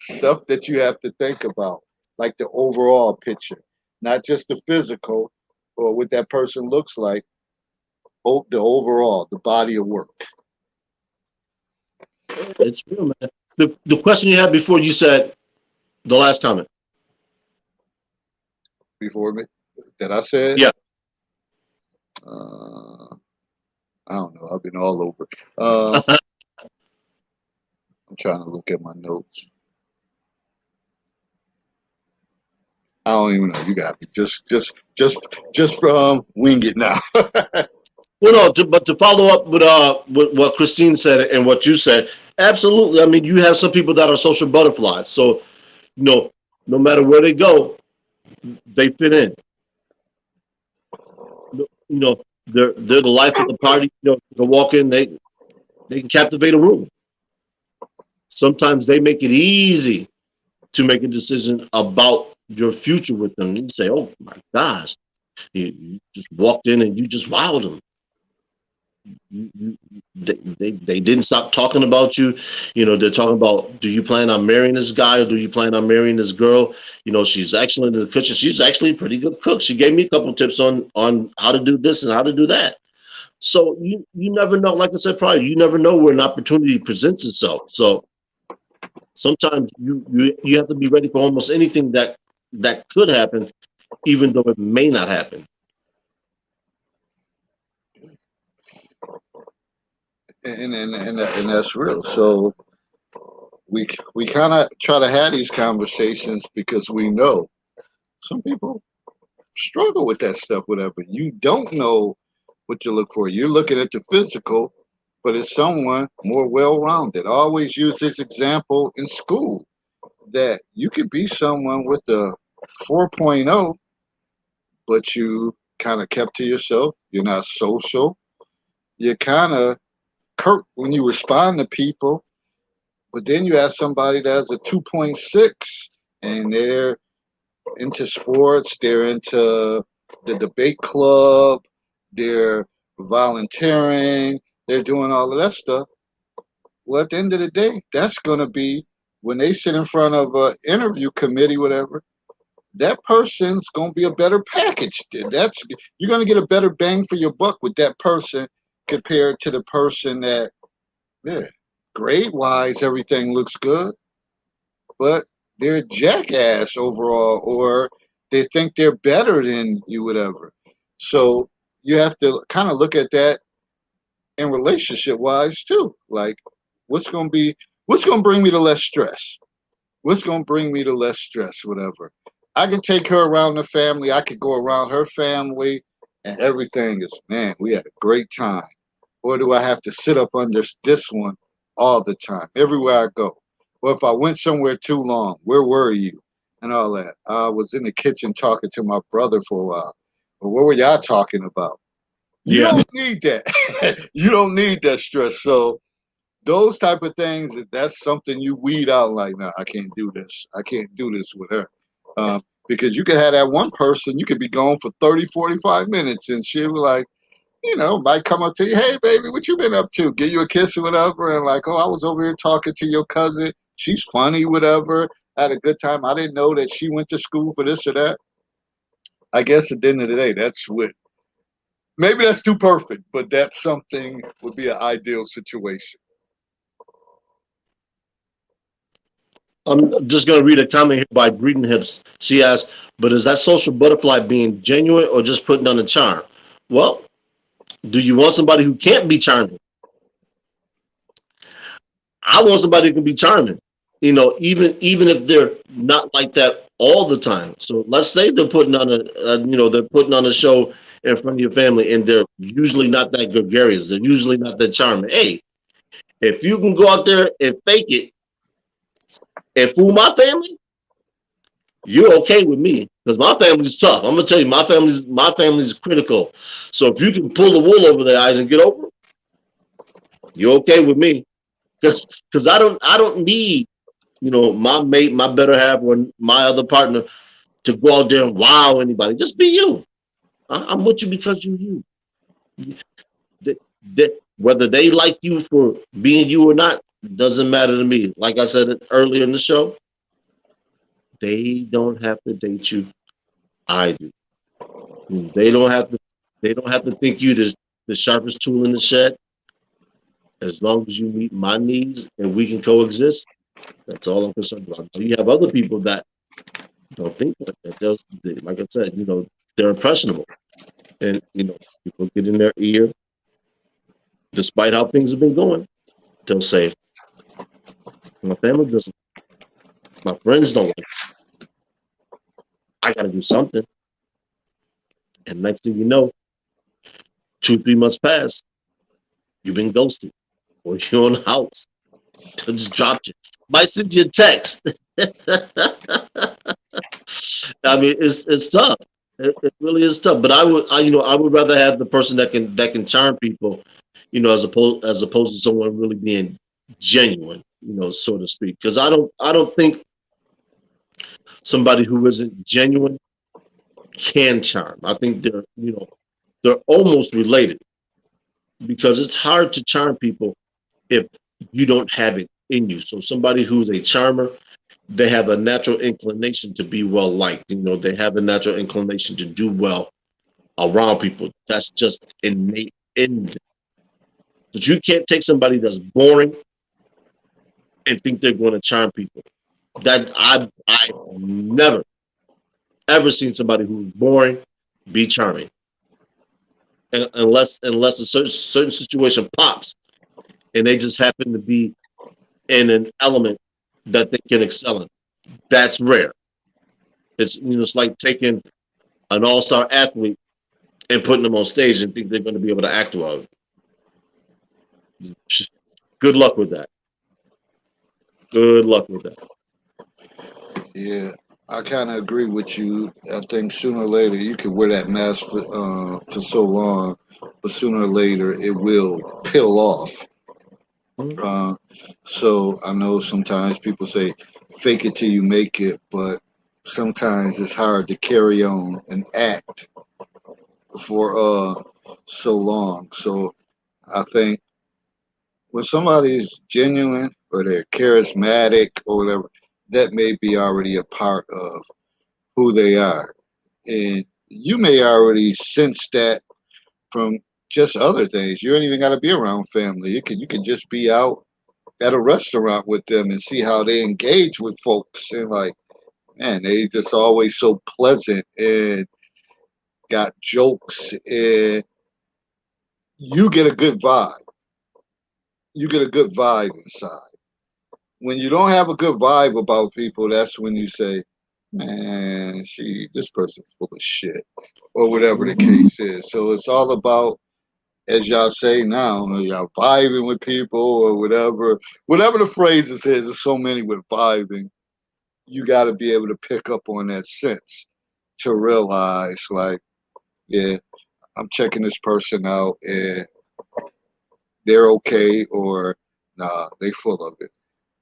A: Stuff that you have to think about, like the overall picture, not just the physical or what that person looks like. The overall, the body of work.
B: It's real, man. The question you had before you said the last comment.
A: Before me, that I said.
B: Yeah.
A: Uh, I don't know. I've been all over. Uh, I'm trying to look at my notes. I don't even know. You got me. Just from wing it now.
B: Well, no, but to follow up with what Christine said and what you said, absolutely. I mean, you have some people that are social butterflies. So, no matter where they go, they fit in. They're the life of the party. You can walk in, they can captivate a room. Sometimes they make it easy to make a decision about your future with them. You say, "Oh my gosh, you just walked in and you just wowed them." They didn't stop talking about you. They're talking about, do you plan on marrying this guy or do you plan on marrying this girl? She's excellent in the kitchen. She's actually a pretty good cook. She gave me a couple of tips on how to do this and how to do that. So you never know. Like I said prior, you never know where an opportunity presents itself. So sometimes you have to be ready for almost anything that could happen, even though it may not happen.
A: And that's real. So we kind of try to have these conversations because we know some people struggle with that stuff. Whatever, you don't know what you look for. You're looking at the physical, but it's someone more well-rounded. I always use this example in school that you could be someone with a 4.0, but you kind of kept to yourself. You're not social. You're kind of curt when you respond to people. But then you have somebody that has a 2.6 and they're into sports, they're into the debate club, they're volunteering, they're doing all of that stuff. Well, at the end of the day, that's going to be when they sit in front of an interview committee, whatever, that person's going to be a better package. That's You're going to get a better bang for your buck with that person compared to the person that, yeah, grade wise, everything looks good, but they're a jackass overall, or they think they're better than you, whatever. So you have to kind of look at that in relationship wise too. Like, what's going to be, what's going to bring me to less stress? What's going to bring me to less stress, whatever? I can take her around the family. I could go around her family. and everything is, man, we had a great time? Or do I have to sit up under this one all the time, everywhere I go? Or if I went somewhere too long, where were you? And all that. I was in the kitchen talking to my brother for a while. But what were y'all talking about? You
B: Yeah.
A: don't need that. You don't need that stress. So those type of things, that's something you weed out like, nah, I can't do this. I can't do this with her. Because you could have that one person, you could be gone for 30, 45 minutes and she'll be like, might come up to you, hey baby, what you been up to? Give you a kiss or whatever, and like, oh, I was over here talking to your cousin. She's funny, whatever. Had a good time. I didn't know that she went to school for this or that. I guess at the end of the day, that's what. Maybe that's too perfect, but that's something would be an ideal situation.
B: I'm just going to read a comment here by Breeding Hips. She asks, but is that social butterfly being genuine or just putting on a charm? Well, do you want somebody who can't be charming? I want somebody who can be charming. Even if they're not like that all the time. So let's say they're putting on they're putting on a show in front of your family, and they're usually not that gregarious. They're usually not that charming. Hey, if you can go out there and fake it and fool my family, you're okay with me because my family's tough. I'm gonna tell you, my family's critical. So if you can pull the wool over their eyes and get over, it, you're okay with me. Because I don't need my mate, my better half, or my other partner to go out there and wow anybody. Just be you. I'm with you because you're you. Whether they like you for being you or not doesn't matter to me. Like I said earlier in the show, they don't have to date you. I do. They don't have to. They don't have to think you the sharpest tool in the shed. As long as you meet my needs and we can coexist, that's all I'm concerned about. Now, you have other people that don't think like that. Like I said, they're impressionable, and people get in their ear, despite how things have been going. They'll say, "My family doesn't. My friends don't like. It. I got to do something." And next thing you know, 2, 3 months pass. You've been ghosted, or you're on the house. They just dropped you. Might send you a text. I mean, it's tough. It really is tough. But I would rather have the person that can charm people, as opposed to someone really being genuine, so to speak. Because I don't think somebody who isn't genuine can charm. I think they're almost related because it's hard to charm people if you don't have it in you. So somebody who's a charmer, they have a natural inclination to be well liked. They have a natural inclination to do well around people. That's just innate in them. But you can't take somebody that's boring and think they're going to charm people. That I never ever seen somebody who's boring be charming, unless a certain situation pops and they just happen to be in an element that they can excel in. That's rare. It's like taking an all-star athlete and putting them on stage and think they're going to be able to act well. Good luck with that. Good luck with that.
A: Yeah, I kind of agree with you. I think sooner or later you can wear that mask for so long, but sooner or later it will peel off.
B: Mhm.
A: Uh, so I know sometimes people say fake it till you make it, but sometimes it's hard to carry on and act for so long. So I think when somebody's genuine or they're charismatic or whatever, that may be already a part of who they are. And you may already sense that from just other things. You don't even got to be around family. You can just be out at a restaurant with them and see how they engage with folks and like, man, they just always so pleasant and got jokes and you get a good vibe. You get a good vibe inside. When you don't have a good vibe about people, that's when you say, man, this person's full of shit, or whatever the
B: Mhm.
A: case is. So it's all about, as y'all say now, y'all vibing with people or whatever the phrases is. There's so many with vibing. You got to be able to pick up on that sense to realize, like, yeah, I'm checking this person out and they're okay, or nah, they full of it.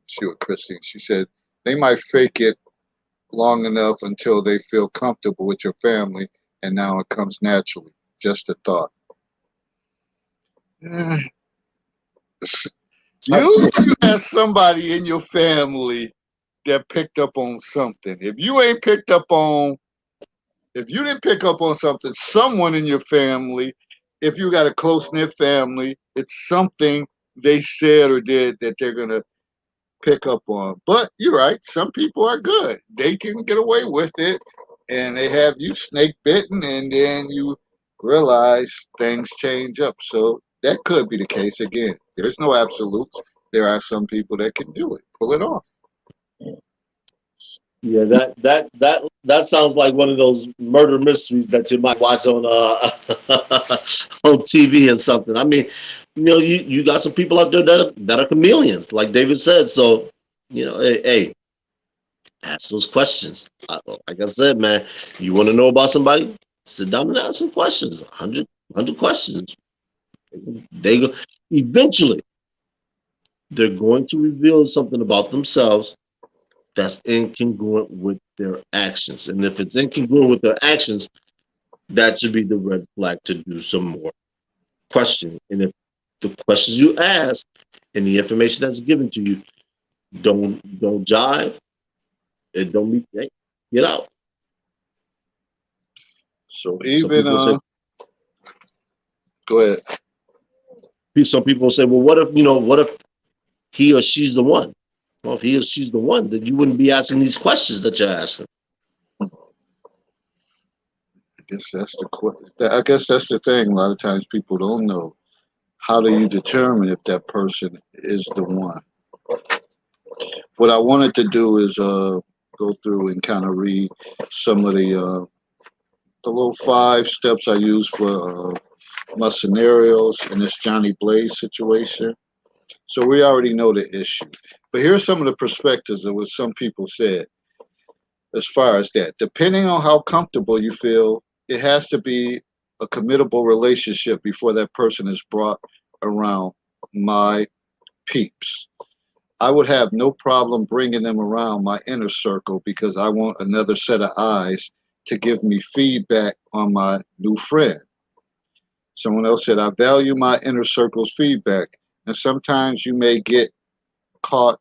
A: See what Christine, she said, they might fake it long enough until they feel comfortable with your family, and now it comes naturally. Just a thought. Eh, you have somebody in your family that picked up on something. If you ain't picked up on, if you didn't pick up on something, someone in your family, if you got a close knit family, it's something they said or did that they're gonna pick up on. But you're right, some people are good. They can get away with it and they have you snake bitten and then you realize things change up. So that could be the case again. There's no absolutes. There are some people that can do it, pull it off.
B: Yeah, that sounds like one of those murder mysteries that you might watch on on TV or something. I mean, you got some people out there that are chameleons, like David said. So, hey, ask those questions. Like I said, man, you want to know about somebody? Sit down and ask some questions. 100 questions. They go eventually. They're going to reveal something about themselves that's incongruent with their actions. And if it's incongruent with their actions, that should be the red flag to do some more questioning. And if the questions you ask and the information that's given to you don't jive, it don't meet, hey, get out.
A: So
B: Some
A: even
B: people say
A: go ahead.
B: some people say, well, what if he or she's the one? Well, if he or she's the one, then you wouldn't be asking these questions that you're asking.
A: I guess that's the thing. A lot of times people don't know. How do you determine if that person is the one? What I wanted to do is go through and kind of read some of the little 5 steps I use for my scenarios in this Johnny Blaze situation. So we already know the issue, but here's some of the perspectives of what some people said as far as that. Depending on how comfortable you feel, it has to be a committable relationship before that person is brought around my peeps. I would have no problem bringing them around my inner circle because I want another set of eyes to give me feedback on my new friend. Someone else said, I value my inner circle's feedback. And sometimes you may get caught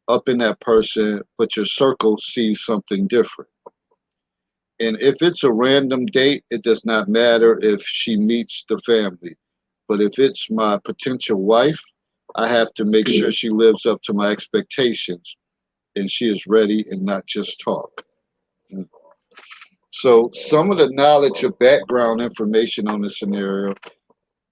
A: up in that person, but your circle sees something different. And if it's a random date, it does not matter if she meets the family. But if it's my potential wife, I have to make sure she lives up to my expectations and she is ready and not just talk. So, some of the knowledge or background information on the scenario,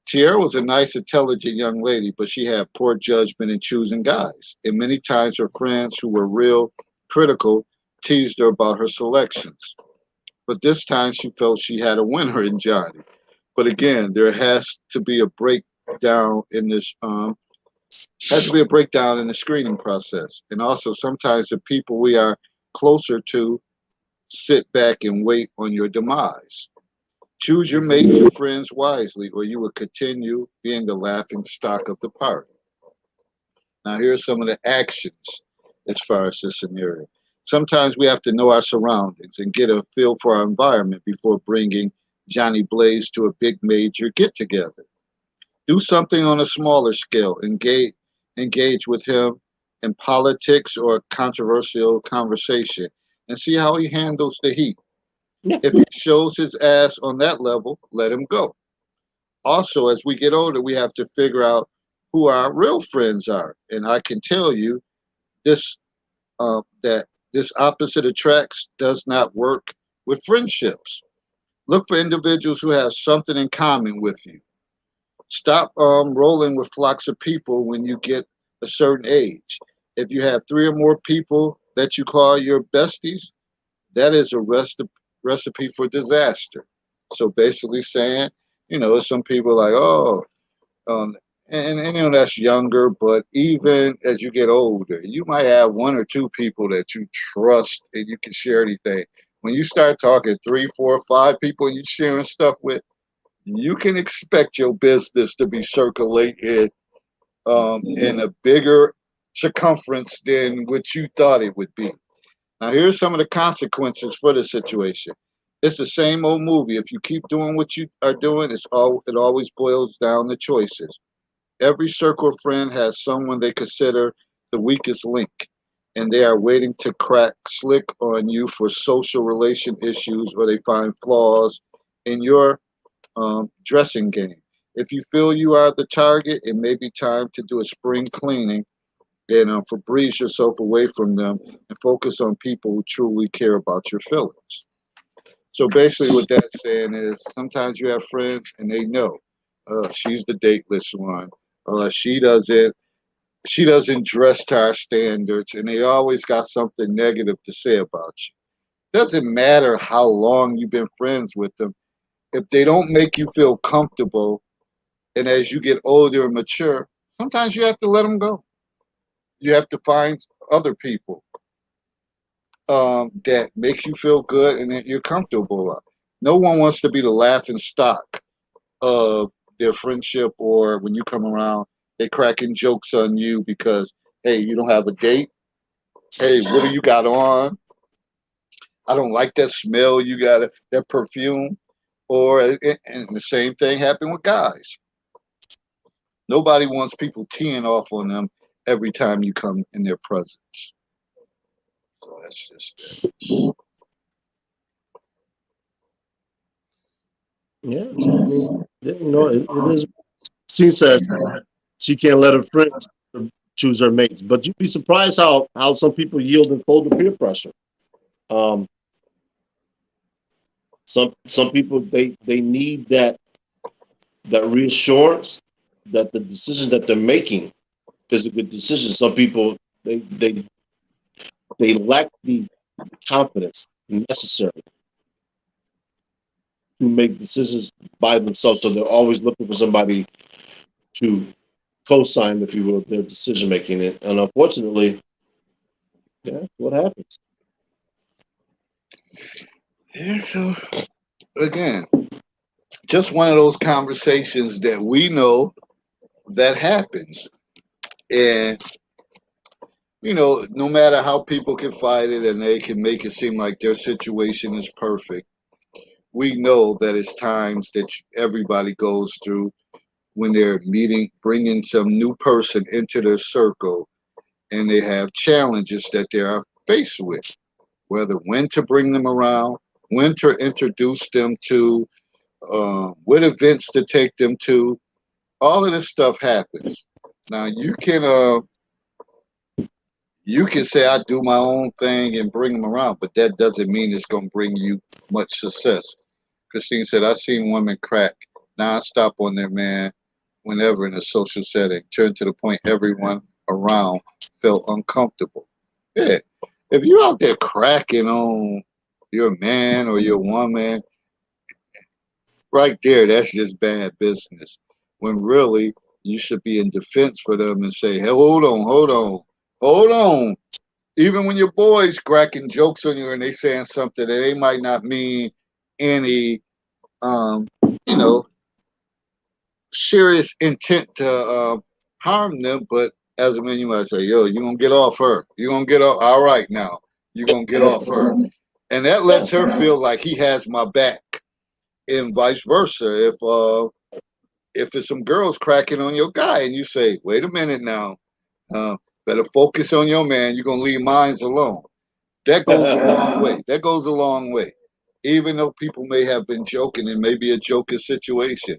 A: Tierra was a nice, intelligent young lady, but she had poor judgment in choosing guys. And many times her friends who were real critical teased her about her selections. But this time she felt she had a winner in Johnny. But again, there has to be a breakdown in the screening process. And also sometimes the people we are closer to sit back and wait on your demise. Choose your mates and friends wisely, or you will continue being the laughing stock of the party. Now, here are some of the actions as far as this scenario. Sometimes we have to know our surroundings and get a feel for our environment before bringing Johnny Blaze to a big major get together. Do something on a smaller scale. Engage with him in politics or controversial conversation and see how he handles the heat.
B: Yeah.
A: If he shows his ass on that level, let him go. Also, as we get older, we have to figure out who our real friends are. And I can tell you this that this opposite attracts does not work with friendships. Look for individuals who have something in common with you. Stop rolling with flocks of people when you get a certain age. If you have 3 or more people that you call your besties, that is a recipe for disaster. So basically saying, some people like, oh, um, and that's younger, but even as you get older, you might have one or two people that you trust and you can share anything. When you start talking three, four, five people and you sharing stuff with, you can expect your business to be circulated in a bigger circumference than what you thought it would be. Now, here's some of the consequences for the situation. It's the same old movie. If you keep doing what you are doing, it always boils down to choices. Every circle of friend has someone they consider the weakest link, and they are waiting to crack slick on you for social relation issues or they find flaws in your dressing game. If you feel you are the target, it may be time to do a spring cleaning and Febreze yourself away from them and focus on people who truly care about your feelings. So basically, what that's saying is sometimes you have friends and they know she's the dateless one. Uh, she doesn't she doesn't dress to our standards, and they always got something negative to say about you. Doesn't matter how long you've been friends with them if they don't make you feel comfortable. And as you get older and mature, sometimes you have to let them go. You have to find other people that make you feel good and that you're comfortable of. No one wants to be the laughing stock of their friendship, or when you come around, they cracking jokes on you because, hey, you don't have a date. Hey, what do you got on? I don't like that smell. You got that perfume. And the same thing happened with guys. Nobody wants people teeing off on them every time you come in their presence. So that's just it.
B: Yeah, I mean, it is. She said she can't let her friends choose her mates, but you'd be surprised how some people yield and fold to peer pressure. Um, some people they need that reassurance that the decision that they're making is a good decision. Some people they they they lack the confidence necessary to make decisions by themselves, so they're always looking for somebody to co-sign, if you will, their decision making. And unfortunately, yeah, that's what happens.
A: Yeah, so again, just one of those conversations that we know that happens. And, no matter how people can fight it and they can make it seem like their situation is perfect, we know that it's times that everybody goes through when they're meeting, bringing some new person into their circle, and they have challenges that they are faced with, whether when to bring them around, when to introduce them to, what events to take them to. All of this stuff happens. Now you can say I do my own thing and bring them around, but that doesn't mean it's going to bring you much success. Christine said, I've seen women crack nonstop on their man whenever in a social setting, turned to the point everyone around felt uncomfortable. Yeah. If you're out there cracking on your man or your woman, right there, that's just bad business. When really you should be in defense for them and say, hey, hold on. Even when your boys cracking jokes on you and they saying something that they might not mean any um, you know, serious intent to harm them, but as a man, you might say, "Yo, you gonna get off her? You gonna get off? All right, now you gonna get off her," and that lets her feel like he has my back, and vice versa. If it's some girls cracking on your guy, and you say, "Wait a minute now, uh, better focus on your man. You're gonna leave mines alone." That goes a long way. That goes a long way. Even though people may have been joking, it may be a joking situation.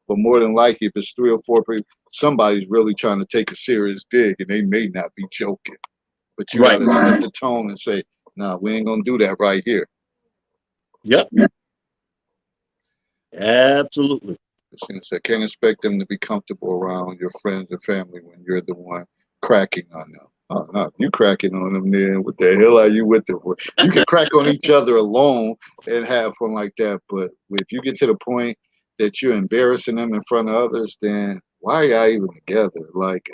A: But more than likely, if it's three or four people, somebody's really trying to take a serious dig and they may not be joking. But you got
B: Right.
A: to set the tone and say, nah, we ain't going to do that right here.
B: Yep. Absolutely.
A: Christina said, can't expect them to be comfortable around your friends and family when you're the one cracking on them. Oh, no, you cracking on them then. What the hell are you with them for? You can crack on each other alone and have fun like that, but if you get to the point that you're embarrassing them in front of others, then why are y'all even together? Like,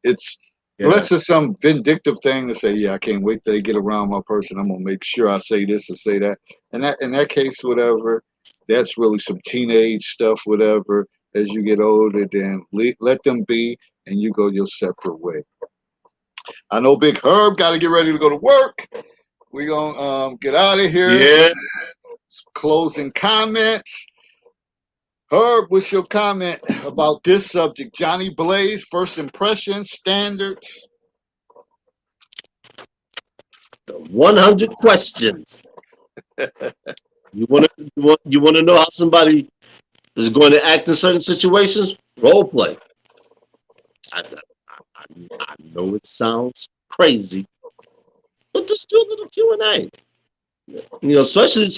A: it's
B: Yeah.
A: unless it's some vindictive thing to say, yeah, I can't wait till they get around my person. I'm gonna make sure I say this or say that. And that in that case, whatever, that's really some teenage stuff, whatever. As you get older, then let them be, and you go your separate way. I know Big Herb got to get ready to go to work. We gonna get out of here.
B: Yeah.
A: Closing comments. Herb, what's your comment about this subject? Johnny Blaze, first impression, standards.
B: 100 questions. You want to know how somebody is going to act in certain situations? Role play. I know it sounds crazy, but just do a little Q&A. Especially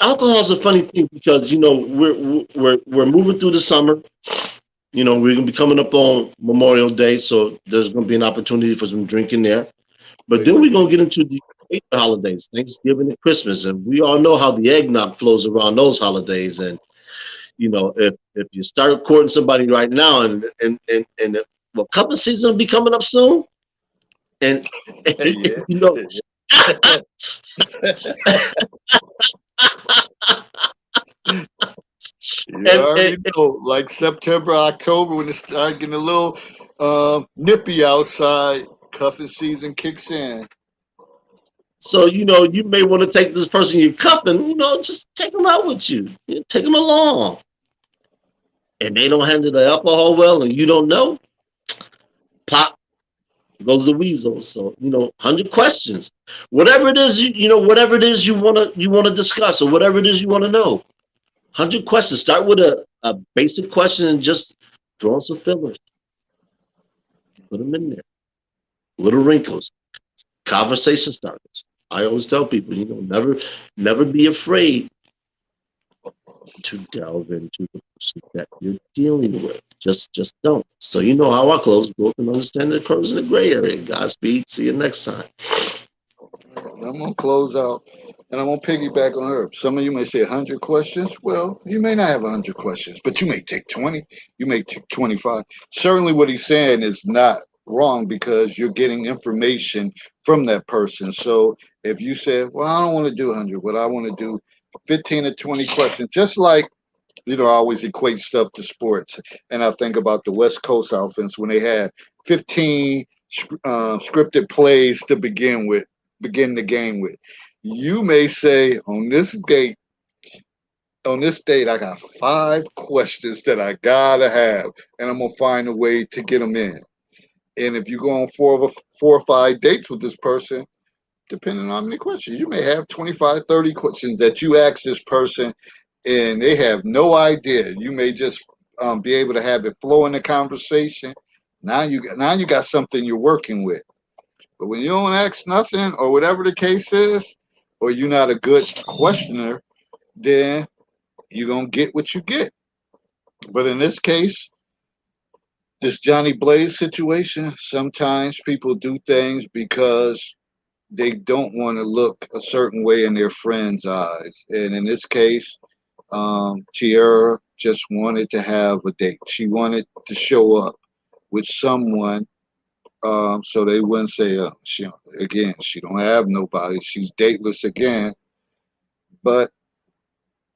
B: alcohol is a funny thing because we're moving through the summer. We're gonna be coming up on Memorial Day, so there's gonna be an opportunity for some drinking there. But then we're gonna get into the major holidays, Thanksgiving and Christmas, and we all know how the eggnog flows around those holidays. And if you start courting somebody right now, and well, cupping season will be coming up soon, and
A: Yeah.
B: you know,
A: You
B: and,
A: already know, like September, October, when it starts getting a little nippy outside, cuffing season kicks in.
B: so you may want to take this person you're cupping, just take them out with you, take them along, and they don't handle the alcohol well, and you don't know, pop goes the weasel. So 100 questions, whatever it is whatever it is you want to discuss, or whatever it is you want to know. 100 questions. Start with a basic question and just throw in some fillers, put them in there, little wrinkles, conversation starters. I always tell people, never be afraid to delve into the person that you're dealing with. Just don't. So how I close. Growth and understanding occurs in the gray area. Godspeed. See you next time.
A: I'm gonna close out, and I'm gonna piggyback on her. Some of you may say 100 questions. Well, you may not have 100 questions, but you may take 20. You may take 25. Certainly, what he's saying is not wrong because you're getting information from that person. So if you say, "Well, I don't want to do 100, but I want to do 15 or 20 questions," just like I always equate stuff to sports, and I think about the West Coast offense when they had 15 scripted plays to begin the game with. You may say on this date, I got 5 questions that I gotta have, and I'm gonna find a way to get them in. And if you go on four or five dates with this person, depending on how many questions, you may have 25, 30 questions that you ask this person and they have no idea. You may just be able to have it flow in the conversation. Now you got something you're working with. But when you don't ask nothing or whatever the case is, or you're not a good questioner, then you're gonna get what you get. But in this case, this Johnny Blaze situation, sometimes people do things because they don't want to look a certain way in their friends' eyes. And in this case, Tierra just wanted to have a date. She wanted to show up with someone, so they wouldn't say, she don't have nobody. She's dateless again. But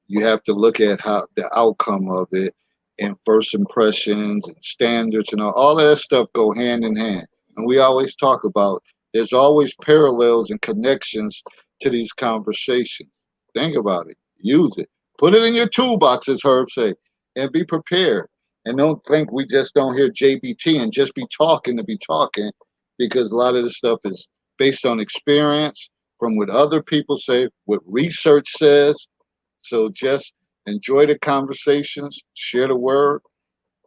A: you have to look at how the outcome of it and first impressions and standards and all of that stuff go hand in hand. And we always talk about there's always parallels and connections to these conversations. Think about it. Use it. Put it in your toolbox, as Herb say, and be prepared. And don't think we just don't hear JBT and just be talking to be talking, because a lot of this stuff is based on experience from what other people say, what research says, so just enjoy the conversations, share the word,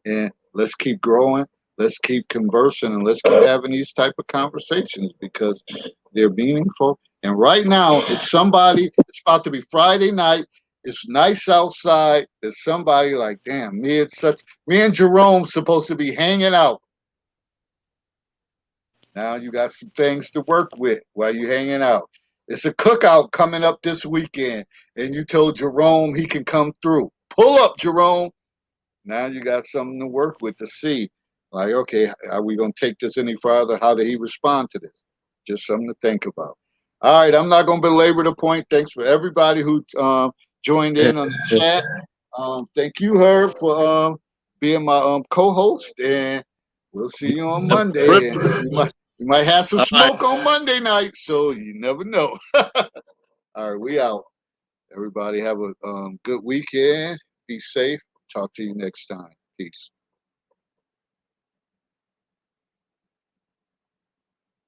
A: and let's keep growing. Let's keep conversing, and let's keep having these type of conversations because they're meaningful. And right now, it's somebody. It's about to be Friday night. It's nice outside. There's somebody like, damn, me and Jerome supposed to be hanging out. Now you got some things to work with while you hanging out. It's a cookout coming up this weekend, and you told Jerome he can come through. Pull up, Jerome. Now you got something to work with to see. Like, okay, are we going to take this any farther? How did he respond to this? Just something to think about. All right, I'm not going to belabor the point. Thanks for everybody who joined in on the chat. Thank you, Herb, for being my co-host, and we'll see you on Monday. And we might have some
B: All right.
A: smoke on Monday night, so you never know. All right, we out. Everybody have a good weekend. Be safe. Talk to you next time. Peace.